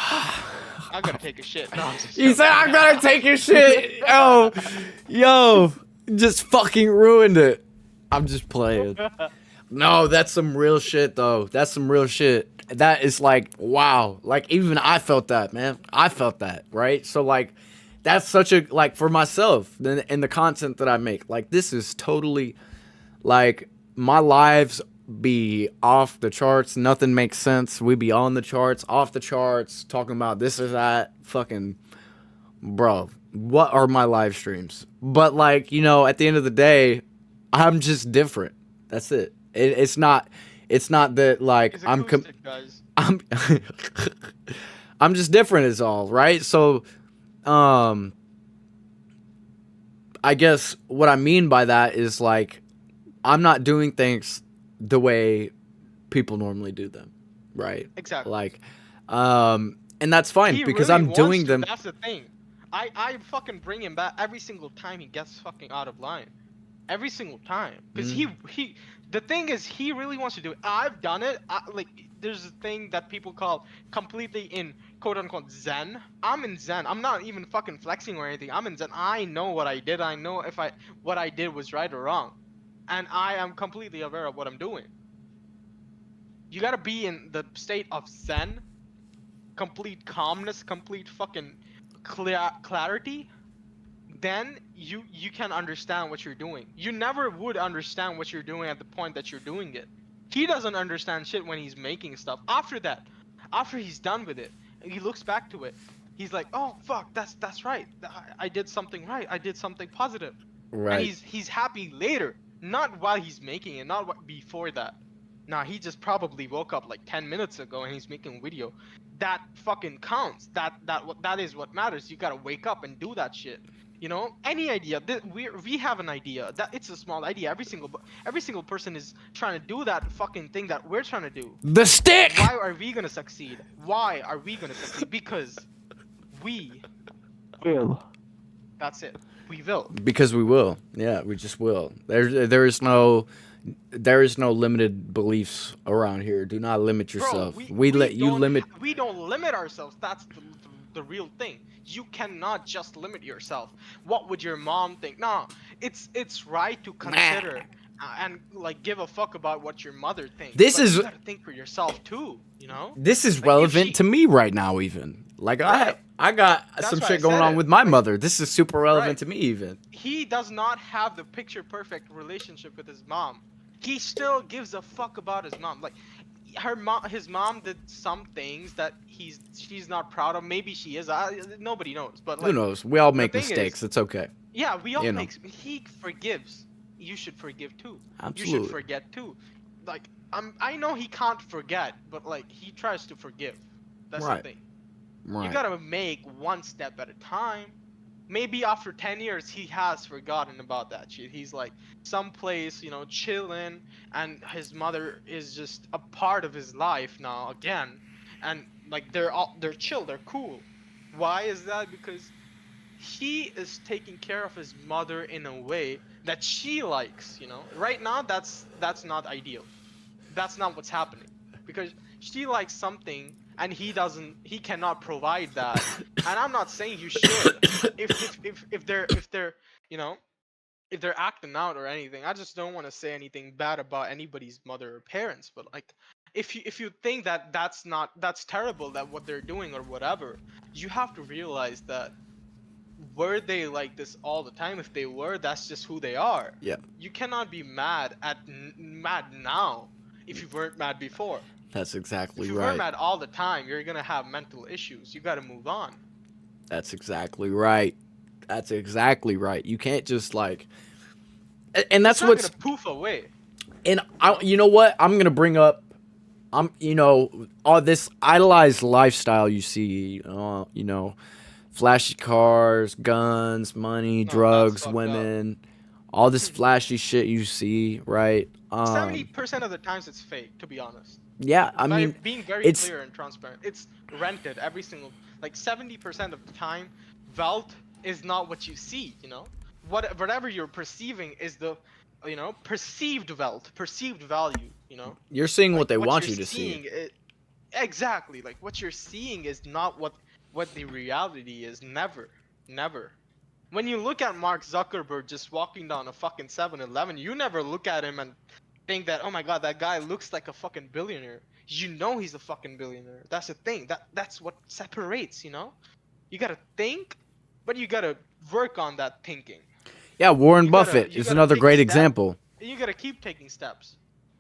I'm gonna take a shit. No, you said I'm gonna take a shit. Yo, just fucking ruined it. I'm just playing. No, that's some real shit though. That's some real shit. That is like, wow. Like even I felt that, man. I felt that, right? So like, that's such a, like for myself and the content that I make, like this is totally like my lives be off the charts. Nothing makes sense. We be on the charts, off the charts, talking about this or that. Fucking, bro, what are my live streams? But like, you know, at the end of the day, I'm just different. That's it. It's not that like it's I'm acoustic, guys. I'm just different is all, right? So I guess what I mean by that is like I'm not doing things the way people normally do them, right? Exactly. Like and that's fine He because really I'm doing wants to, them. That's the thing. I fucking bring him back every single time he gets fucking out of line. Every single time. Because he the thing is he really wants to do it. I've done it. Like there's a thing that people call completely in quote unquote Zen. I'm in Zen. I'm not even fucking flexing or anything. I'm in Zen. I know what I did. I know if what I did was right or wrong. And I am completely aware of what I'm doing. You gotta be in the state of Zen, complete calmness, complete fucking clarity. Then you can understand what you're doing. You never would understand what you're doing at the point that you're doing it. He doesn't understand shit when he's making stuff. After that, after he's done with it, he looks back to it. He's like, oh fuck, that's right. I did something right. I did something positive. Right. And he's happy later, not while he's making it, not before that. Nah, he just probably woke up like 10 minutes ago and he's making a video. That fucking counts. That is what matters. You gotta wake up and do that shit. You know, any idea. We have an idea. That it's a small idea. Every single person is trying to do that fucking thing that we're trying to do. The stick. Why are we gonna succeed? Why are we gonna succeed? Because we will. That's it. We will. Because we will. Yeah, we just will. There is no limited beliefs around here. Do not limit yourself. Bro, we let you limit. We don't limit ourselves. That's the real thing. You cannot just limit yourself. What would your mom think? No, it's right to consider and like give a fuck about what your mother thinks. This but is you gotta think for yourself too. You know. This is like relevant to me right now. Even like right. I got some shit going on with my mother. This is super relevant to me. Even he does not have the picture perfect relationship with his mom. He still gives a fuck about his mom. Like his mom did some things that she's not proud of. Maybe she is. Nobody knows. But like, who knows? We all make mistakes. It's okay. Yeah, we all make. He forgives. You should forgive too. Absolutely. You should forget too. Like I know he can't forget, but like he tries to forgive. That's the Right. thing. You Right. gotta make one step at a time. Maybe after 10 years he has forgotten about that shit. He's like someplace, chilling, and his mother is just a part of his life now again. And like they're chill, they're cool. Why is that? Because he is taking care of his mother in a way that she likes. Right now that's not ideal. That's not what's happening, because she likes something and he cannot provide that. And I'm not saying you should. If they're you know if they're acting out or anything, I just don't want to say anything bad about anybody's mother or parents. But like, if you think that that's terrible, that what they're doing or whatever, you have to realize that, were they like this all the time? If they were, that's just who they are. Yeah. You cannot be mad now if you weren't mad before. That's If exactly you were right. mad all the time, you're gonna have mental issues. You gotta move on. That's exactly right. That's exactly right. You can't just like, and It's that's not gonna what's, poof away. and You I, know? you know what? I'm gonna bring up, all this idolized lifestyle you see, flashy cars, guns, money, No, that's drugs, fucked up. women, all this flashy shit you see, right? 70% of the times it's fake, to be honest. Yeah, I mean, Being very it's clear and transparent. It's rented every single, like 70% of the time. Wealth is not what you see. Whatever you're perceiving is the perceived wealth, perceived value. you're seeing what Like they what want you're you to see. seeing, exactly, like what you're seeing is not what the reality is. Never. When you look at Mark Zuckerberg just walking down a fucking 7-Eleven, you never look at him and think that, oh my god, that guy looks like a fucking billionaire. You know he's a fucking billionaire. That's the thing. That's what separates. You gotta think, but you gotta work on that thinking. Yeah, Warren You gotta Buffett you is gotta another take a great step, example. and you gotta keep taking steps.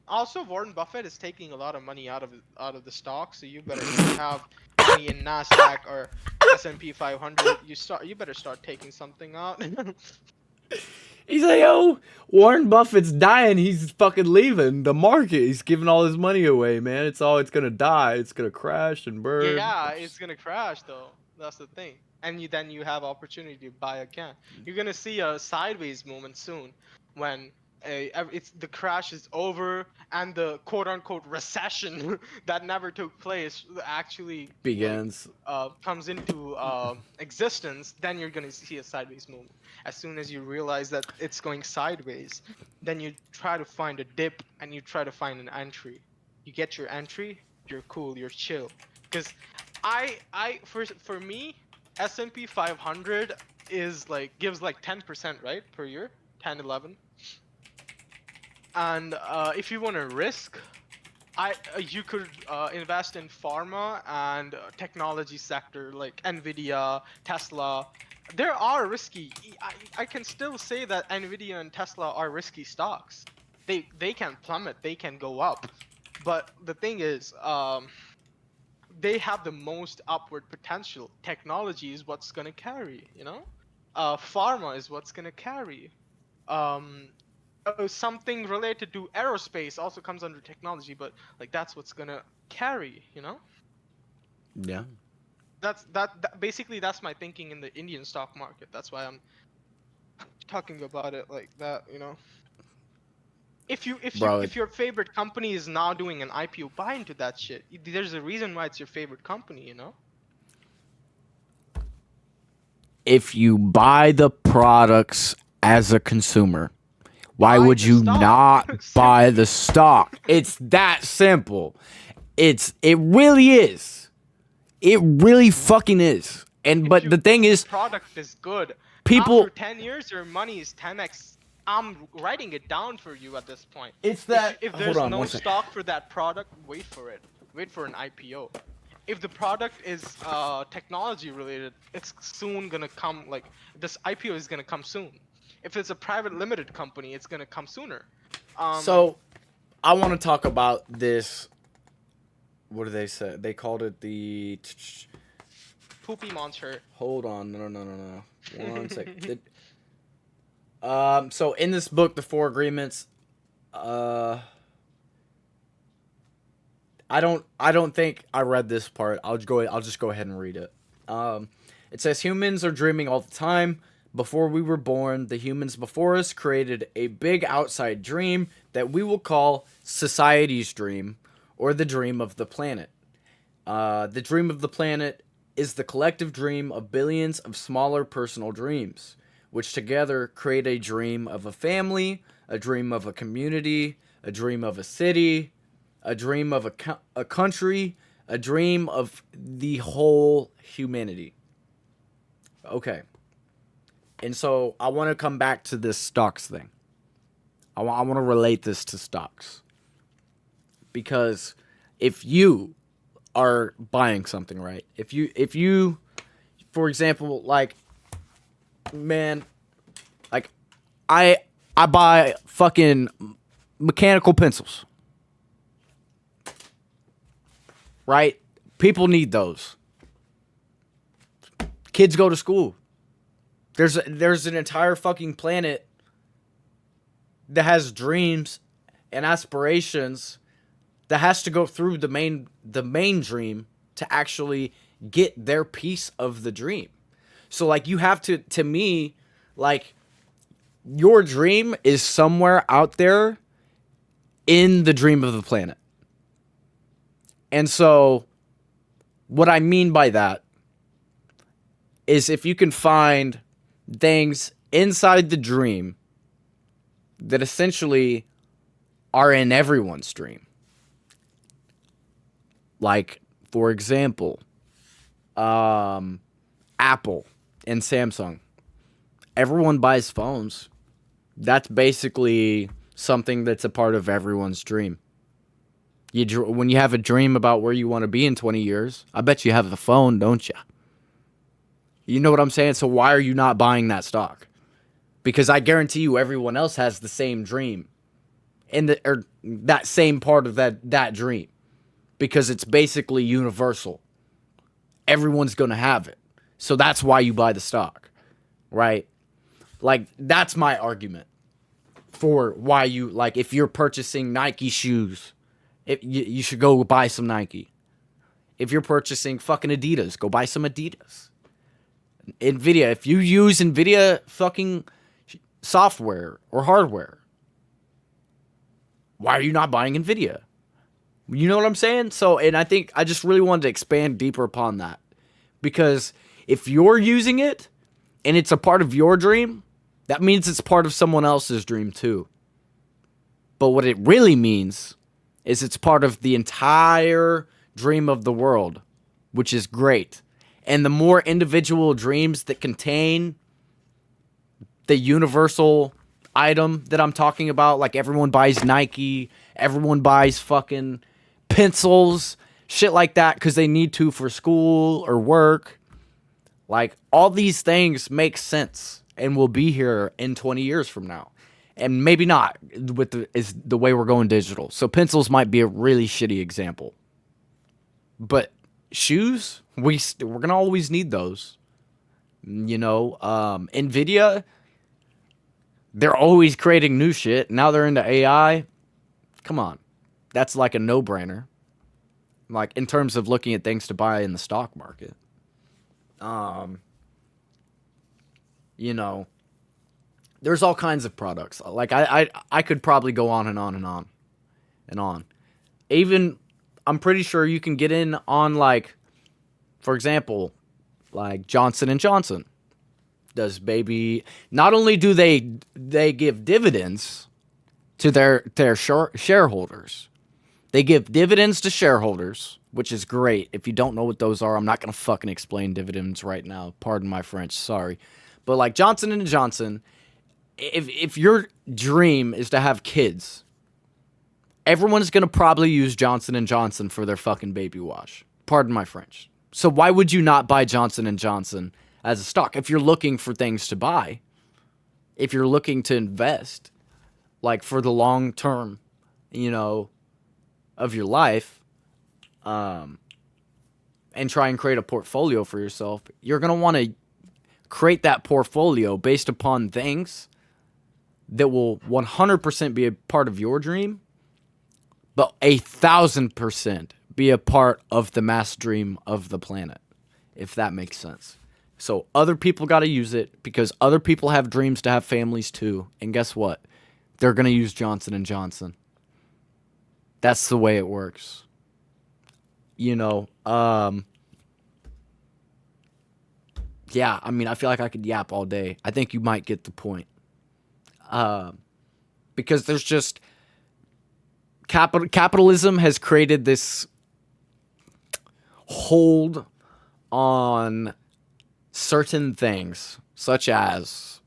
Also, Warren Buffett is taking a lot of money out of the stock, so you better, if you have money in Nasdaq or S&P 500, you better start taking something out. He's like, yo, Warren Buffett's dying. He's fucking leaving the market. He's giving all his money away, man. It's gonna die. It's gonna crash and burn. Yeah, it's gonna crash though. That's the thing. And then you have opportunity to buy again. You're gonna see a sideways moment soon, when the crash is over and the quote unquote recession that never took place actually like Begins. comes into existence. Then you're gonna see a sideways moment. As soon as you realize that it's going sideways, then you try to find a dip and you try to find an entry. You get your entry, you're cool, you're chill. Because for me, S&P 500 is like gives like 10%, right, per year, 10, 11. And if you want to risk, you could invest in pharma and technology sector like Nvidia, Tesla. There are risky. I can still say that Nvidia and Tesla are risky stocks. They can plummet, they can go up, but the thing is, they have the most upward potential. Technology is what's gonna carry. Pharma is what's gonna carry. Um, Something related to aerospace also comes under technology, but like that's what's gonna carry. Yeah. Basically that's my thinking in the Indian stock market. That's why I'm talking about it like that. If you if you Bro, if your favorite company is now doing an IPO, buy into that shit. There's a reason why it's your favorite company. if you buy the products as a consumer, why Buy would the you stock. not buy the stock? It's that simple. It really is. It really fucking is. And but the thing If the is, product is good, after people 10 years your money is 10x. I'm writing it down for you at this point. it's If that if hold there's on no one second. stock for that product, wait for it. Wait for an IPO. If the product is technology related, it's soon gonna come. Like, this IPO is gonna come soon. If it's a private limited company, it's gonna come sooner. So I want to talk about this. What do they say? They called it the Poopy monster. hold on. No. One second. So in this book, The Four Agreements, uh I don't think I read this part. I'll just go ahead and read it. It says humans are dreaming all the time. Before we were born, the humans before us created a big outside dream that we will call society's dream, or the dream of the planet. The dream of the planet is the collective dream of billions of smaller personal dreams, which together create a dream of a family, a dream of a community, a dream of a city, a dream of a country, a dream of the whole humanity. Okay. And so I want to come back to this stocks thing. I want to relate this to stocks. Because if you are buying something, right? If you for example, like, man, like I buy fucking mechanical pencils. Right? People need those. Kids go to school. There's an entire fucking planet that has dreams and aspirations that has to go through the main dream to actually get their piece of the dream. So like you have to me, like, your dream is somewhere out there in the dream of the planet. And so what I mean by that is if you can find things inside the dream that essentially are in everyone's dream. Like, for example, Apple and Samsung. Everyone buys phones. That's basically something that's a part of everyone's dream. When you have a dream about where you want to be in 20 years, I bet you have the phone, don't you? You know what I'm saying? So why are you not buying that stock? Because I guarantee you everyone else has the same dream. Or that same part of that dream. Because it's basically universal. Everyone's going to have it. So that's why you buy the stock. Right? Like, that's my argument for why you, like, if you're purchasing Nike shoes, you should go buy some Nike. If you're purchasing fucking Adidas, go buy some Adidas. Nvidia, if you use Nvidia fucking software or hardware, why are you not buying Nvidia? You know what I'm saying? So, and I think I just really wanted to expand deeper upon that. Because if you're using it and it's a part of your dream, that means it's part of someone else's dream too. But what it really means is it's part of the entire dream of the world, which is great. And the more individual dreams that contain the universal item that I'm talking about, like everyone buys Nike, everyone buys fucking pencils, shit like that, because they need to for school or work. Like, all these things make sense and will be here in 20 years from now. And maybe not with the way we're going digital. So pencils might be a really shitty example. But shoes, we're going to always need those. You know, Nvidia, they're always creating new shit. Now they're into AI. Come on. That's like a no-brainer. Like, in terms of looking at things to buy in the stock market. You know, there's all kinds of products. Like, I could probably go on and on and on and on. Even, I'm pretty sure you can get in on, like, for example, like Johnson & Johnson does baby. Not only do they give dividends to their shareholders, they give dividends to shareholders, which is great. If you don't know what those are, I'm not going to fucking explain dividends right now. Pardon my French, sorry. But like Johnson & Johnson, if your dream is to have kids, everyone's going to probably use Johnson & Johnson for their fucking baby wash. Pardon my French. So why would you not buy Johnson & Johnson as a stock? If you're looking for things to buy, if you're looking to invest, like for the long term, you know, of your life, and try and create a portfolio for yourself, you're going to want to create that portfolio based upon things that will 100% be a part of your dream, but 1,000% be a part of the mass dream of the planet, if that makes sense. So other people got to use it because other people have dreams to have families too. And guess what? They're going to use Johnson and Johnson. That's the way it works. You know, yeah, I mean, I feel like I could yap all day. I think you might get the point. Because there's just capitalism has created this hold on certain things, such as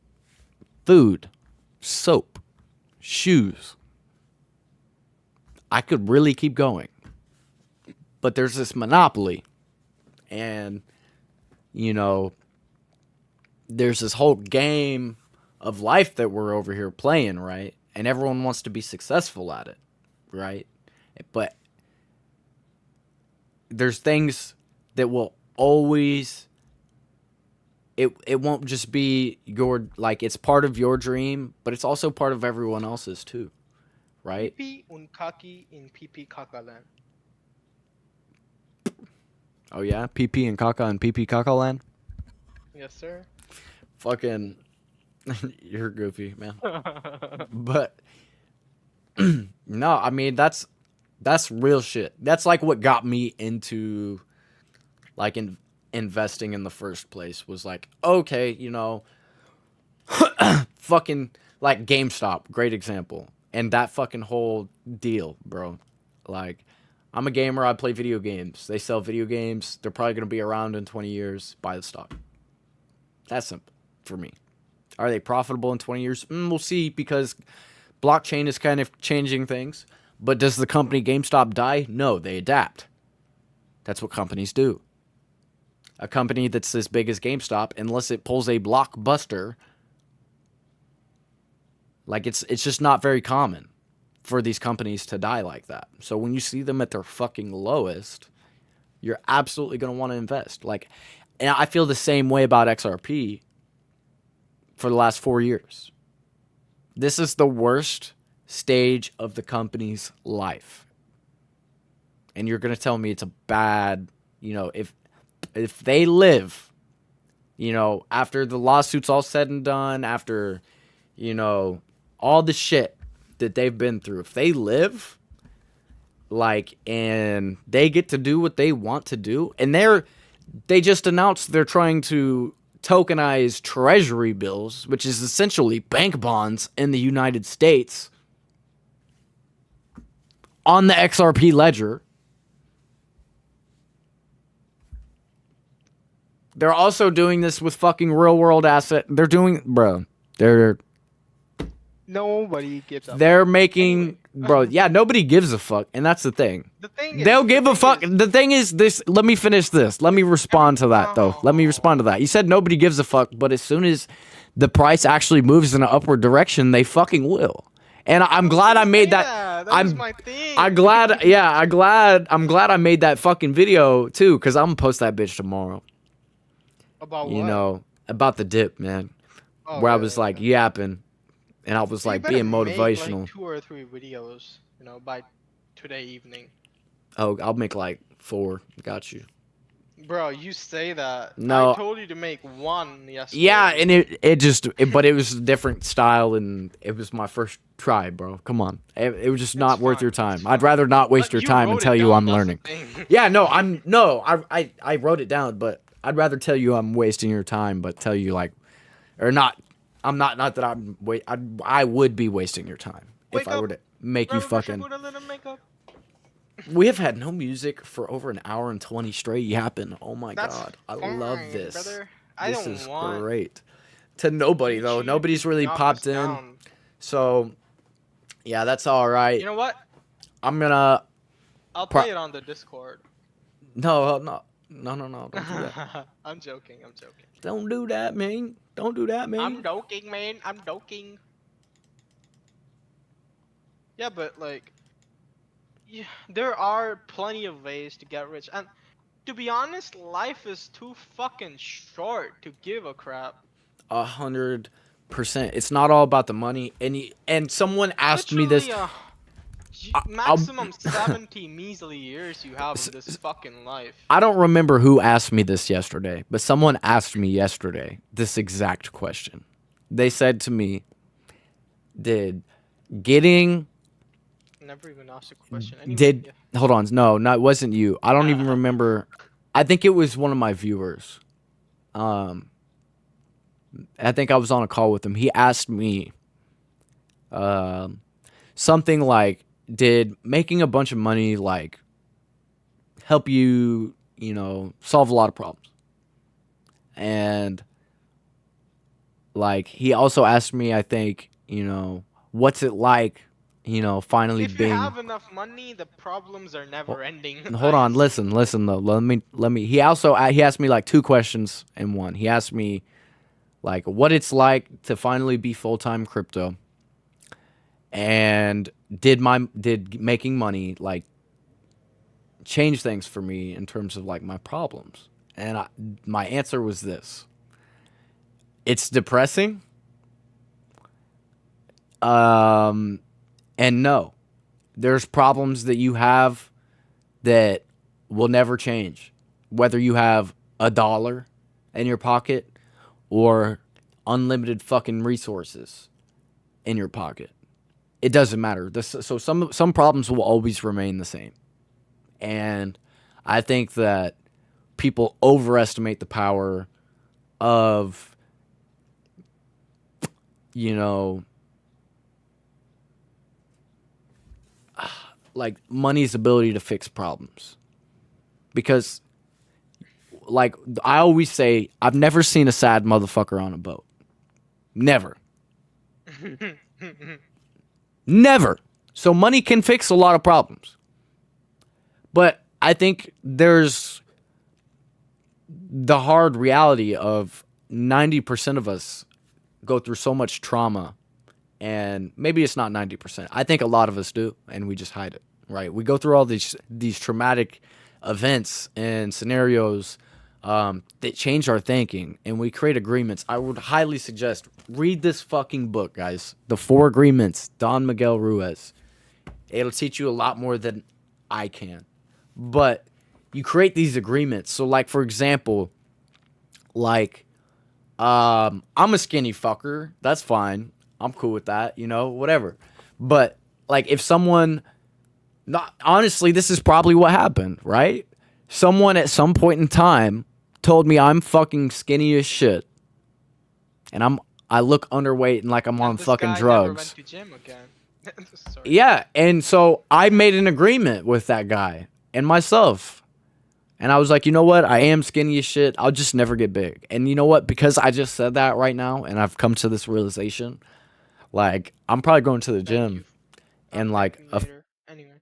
food, soap, shoes. I could really keep going. But there's this monopoly. And, you know, there's this whole game of life that we're over here playing, right? And everyone wants to be successful at it, right? But there's things that will always it won't just be your, like, it's part of your dream, but it's also part of everyone else's too, right? Pipi und Kaki in Pipi Kakaland. Oh yeah, PP and Kaka and PP Kaka land. Yes, sir. Fucking, you're goofy, man. But no, I mean that's real shit. That's like what got me into like investing in the first place. Was like, okay, you know, fucking like GameStop, great example, and that fucking whole deal, bro. Like, I'm a gamer. I play video games. They sell video games. They're probably gonna be around in 20 years. Buy the stock. That's simple for me. Are they profitable in 20 years? We'll see, because blockchain is kind of changing things. But does the company GameStop die? No, they adapt. That's what companies do. A company that's as big as GameStop, unless it pulls a blockbuster, like it's just not very common for these companies to die like that. So when you see them at their fucking lowest, you're absolutely going to want to invest. Like, and I feel the same way about XRP for the last 4 years. This is the worst stage of the company's life. And you're going to tell me it's a bad, you know, if they live, you know, after the lawsuit's all said and done, after, you know, all the shit that they've been through, if they live, like, and they get to do what they want to do, and they just announced they're trying to tokenize treasury bills, which is essentially bank bonds in the United States, on the XRP ledger. They're also doing this with fucking real world asset. They're doing, bro. Nobody gives a They're fuck. making, Anyway. bro. Yeah, nobody gives a fuck, and that's the thing. The thing is, They'll give a fuck. The thing is this. Let me finish this. Let me respond to that, though. Let me respond to that. You said nobody gives a fuck, but as soon as the price actually moves in an upward direction, they fucking will. And I'm glad I made that. That was my thing. I'm glad I made that fucking video too, because I'm gonna post that bitch tomorrow. About what? You know, about the dip, man. Oh, where I yeah, was yeah, like yeah. yapping, and I was So you like better being make, motivational. like 2 or 3 videos, you know, by today evening. Oh, I'll make like 4. Got you. Bro, you say that. No. I told you to make 1 yesterday. Yeah, and but it was a different style, and it was my first try, bro. Come on, it was just not worth fine, your it's time. fine. I'd rather not waste But your you time and wrote it tell you down, I'm that's the learning. thing. Yeah, no, I wrote it down, but I'd rather tell you I'm wasting your time, but tell you like, or not. I'm not that I would be wasting your time if Wake I were up. to make you Grab a brush and fucking. put a little makeup. We have had no music for over an hour and 20 straight yapping. Oh my That's god, I fine, love this. brother. I This don't is want great. To nobody though, YouTube nobody's really knock popped us in. down. So, yeah, that's all right. You know what? I'm gonna. I'll Pro- play it on the Discord. No. Don't do that. I'm joking. I'm joking. Don't do that, man. Don't do that, man. I'm joking, man. I'm joking. Yeah, but like, yeah, there are plenty of ways to get rich, and to be honest, life is too fucking short to give a crap. 100%. It's not all about the money. And someone asked me this. Literally I'll, Maximum 70 measly years you have of this fucking life. I don't remember who asked me this yesterday, but someone asked me yesterday this exact question. They said to me, "Did getting Never even asked a question. Anyway, did hold on, no, it wasn't you. I don't even yeah. remember. I think it was one of my viewers. Um, I think I was on a call with him. He asked me, um, something like, "Did making a bunch of money like help you, solve a lot of problems?" And like he also asked me, I think, what's it like, finally If you being. have enough money, the problems are never ending, Hold I on, assume. listen though. Let me. He asked me like two questions in one. He asked me like what it's like to finally be full-time crypto, and did making money like change things for me in terms of like my problems. And my answer was this: it's depressing. Um, and no, there's problems that you have that will never change, whether you have $1 in your pocket or unlimited fucking resources in your pocket. It doesn't matter. So some problems will always remain the same, and I think that people overestimate the power of you know like money's ability to fix problems, because like I always say, I've never seen a sad motherfucker on a boat. Never. Never. So money can fix a lot of problems. But I think there's the hard reality of 90% of us go through so much trauma, and maybe it's not 90%. I think a lot of us do, and we just hide it, right? We go through all these traumatic events and scenarios that change our thinking, and we create agreements. I would highly suggest read this fucking book, guys. The Four Agreements, Don Miguel Ruiz. It'll teach you a lot more than I can. But you create these agreements. So, like, for example, like, I'm a skinny fucker. That's fine. I'm cool with that, whatever. But, like, if someone, not honestly, this is probably what happened, right? Someone at some point in time told me I'm fucking skinny as shit, and I look underweight and like I'm on And this fucking guy never went drugs. to gym again. Sorry. Yeah, and so I made an agreement with that guy and myself. And I was like, you know what? I am skinny as shit. I'll just never get big. And you know what? Because I just said that right now and I've come to this realization, like, I'm probably going to the Thank you. gym I'll and thank like you a later. Anyway.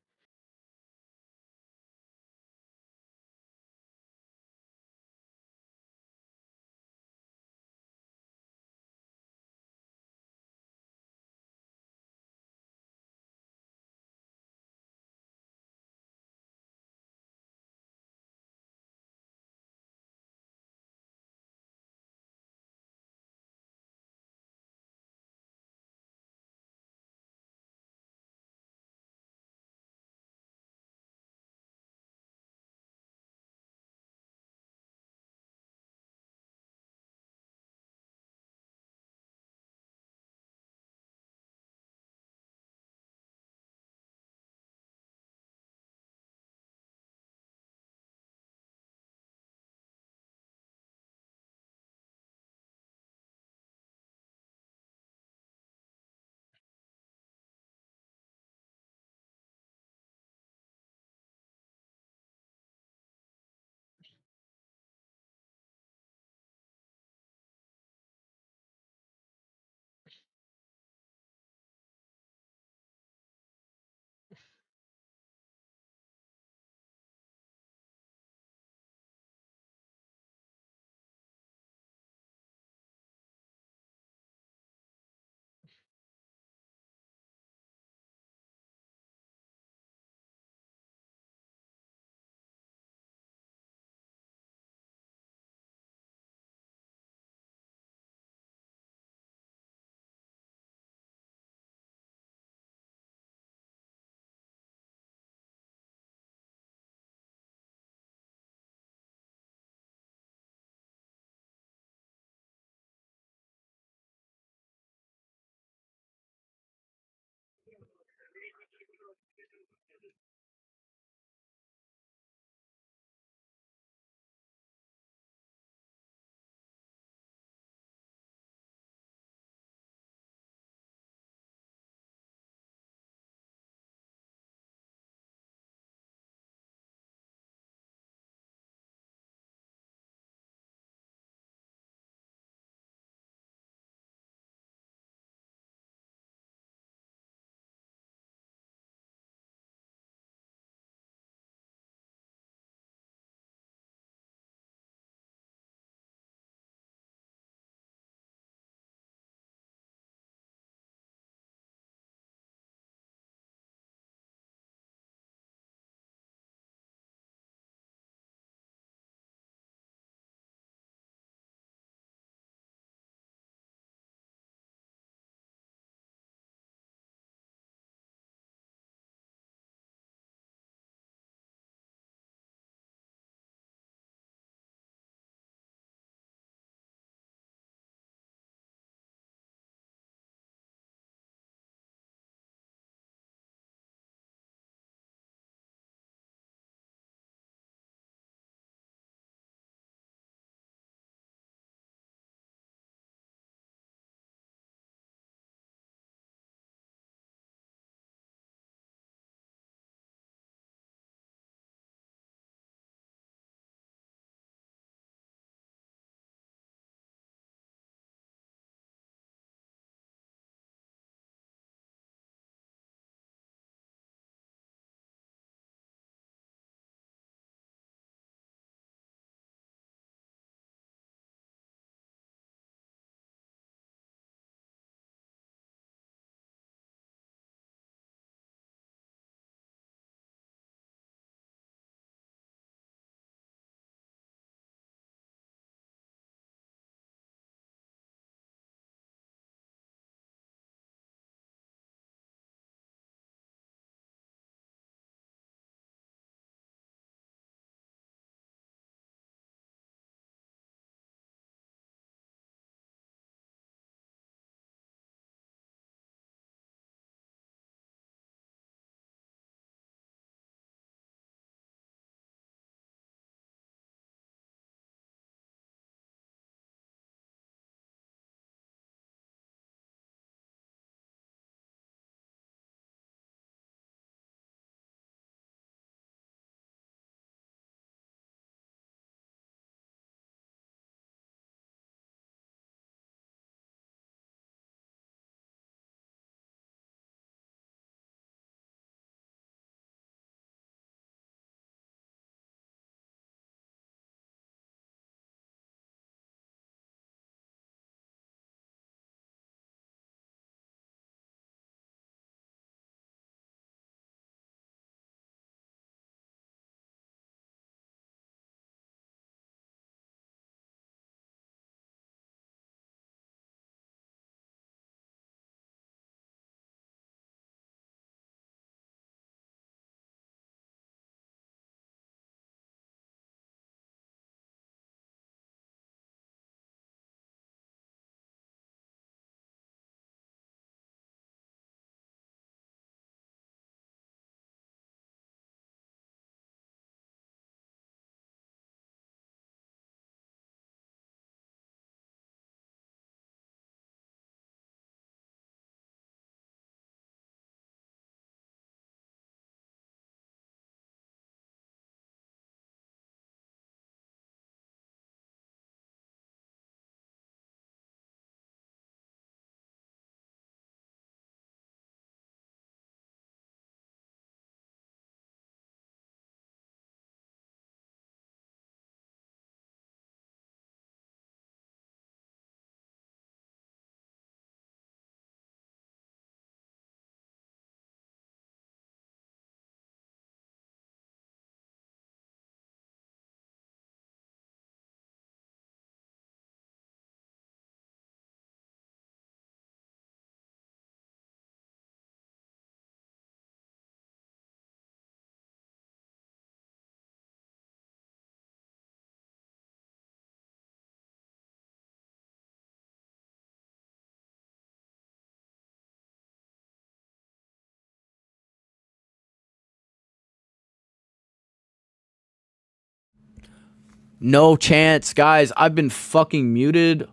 No chance, guys. I've been fucking muted.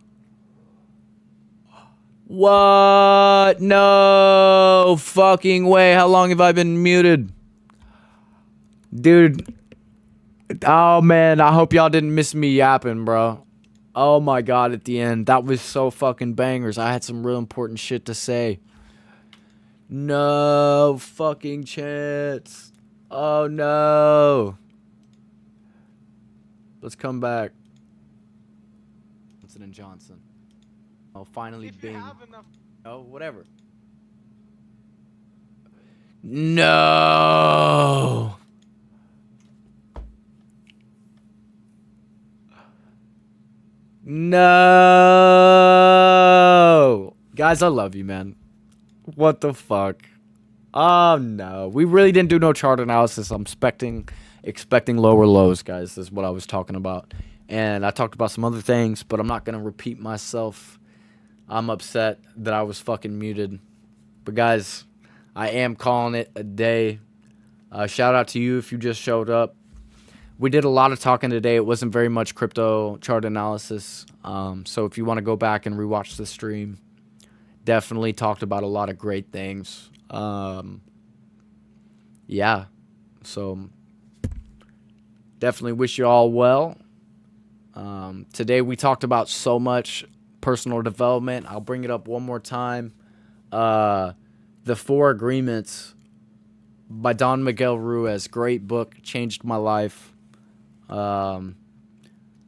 What? No fucking way. How long have I been muted? Dude. Oh, man. I hope y'all didn't miss me yapping, bro. Oh, my God. At the end. That was so fucking bangers. I had some real important shit to say. No fucking chance. Oh, no. Let's come back. Johnson and Johnson. Oh, finally If you Bing. have enough. Oh, whatever. No. No. Guys, I love you, man. What the fuck? Oh, no. We really didn't do no chart analysis. I'm expecting lower lows, guys. This is what I was talking about. And I talked about some other things, but I'm not going to repeat myself. I'm upset that I was fucking muted. But, guys, I am calling it a day. Shout out to you if you just showed up. We did a lot of talking today. It wasn't very much crypto chart analysis. So if you want to go back and rewatch the stream, definitely talked about a lot of great things. Yeah. So definitely wish you all well. Today we talked about so much personal development. I'll bring it up one more time. The 4 Agreements by Don Miguel Ruiz. Great book. Changed my life.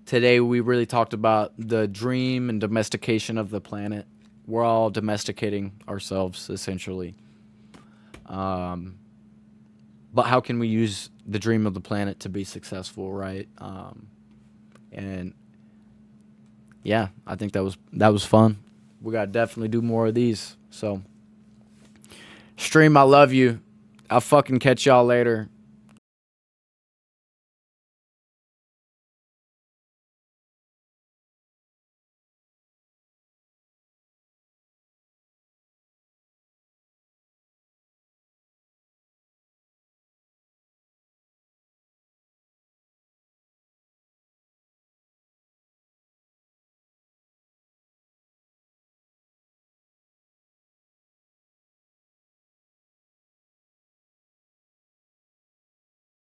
Today we really talked about the dream and domestication of the planet. We're all domesticating ourselves, essentially. But how can we use the dream of the planet to be successful, right? And yeah, I think that was fun. We gotta definitely do more of these. So, stream, I love you. I'll fucking catch y'all later.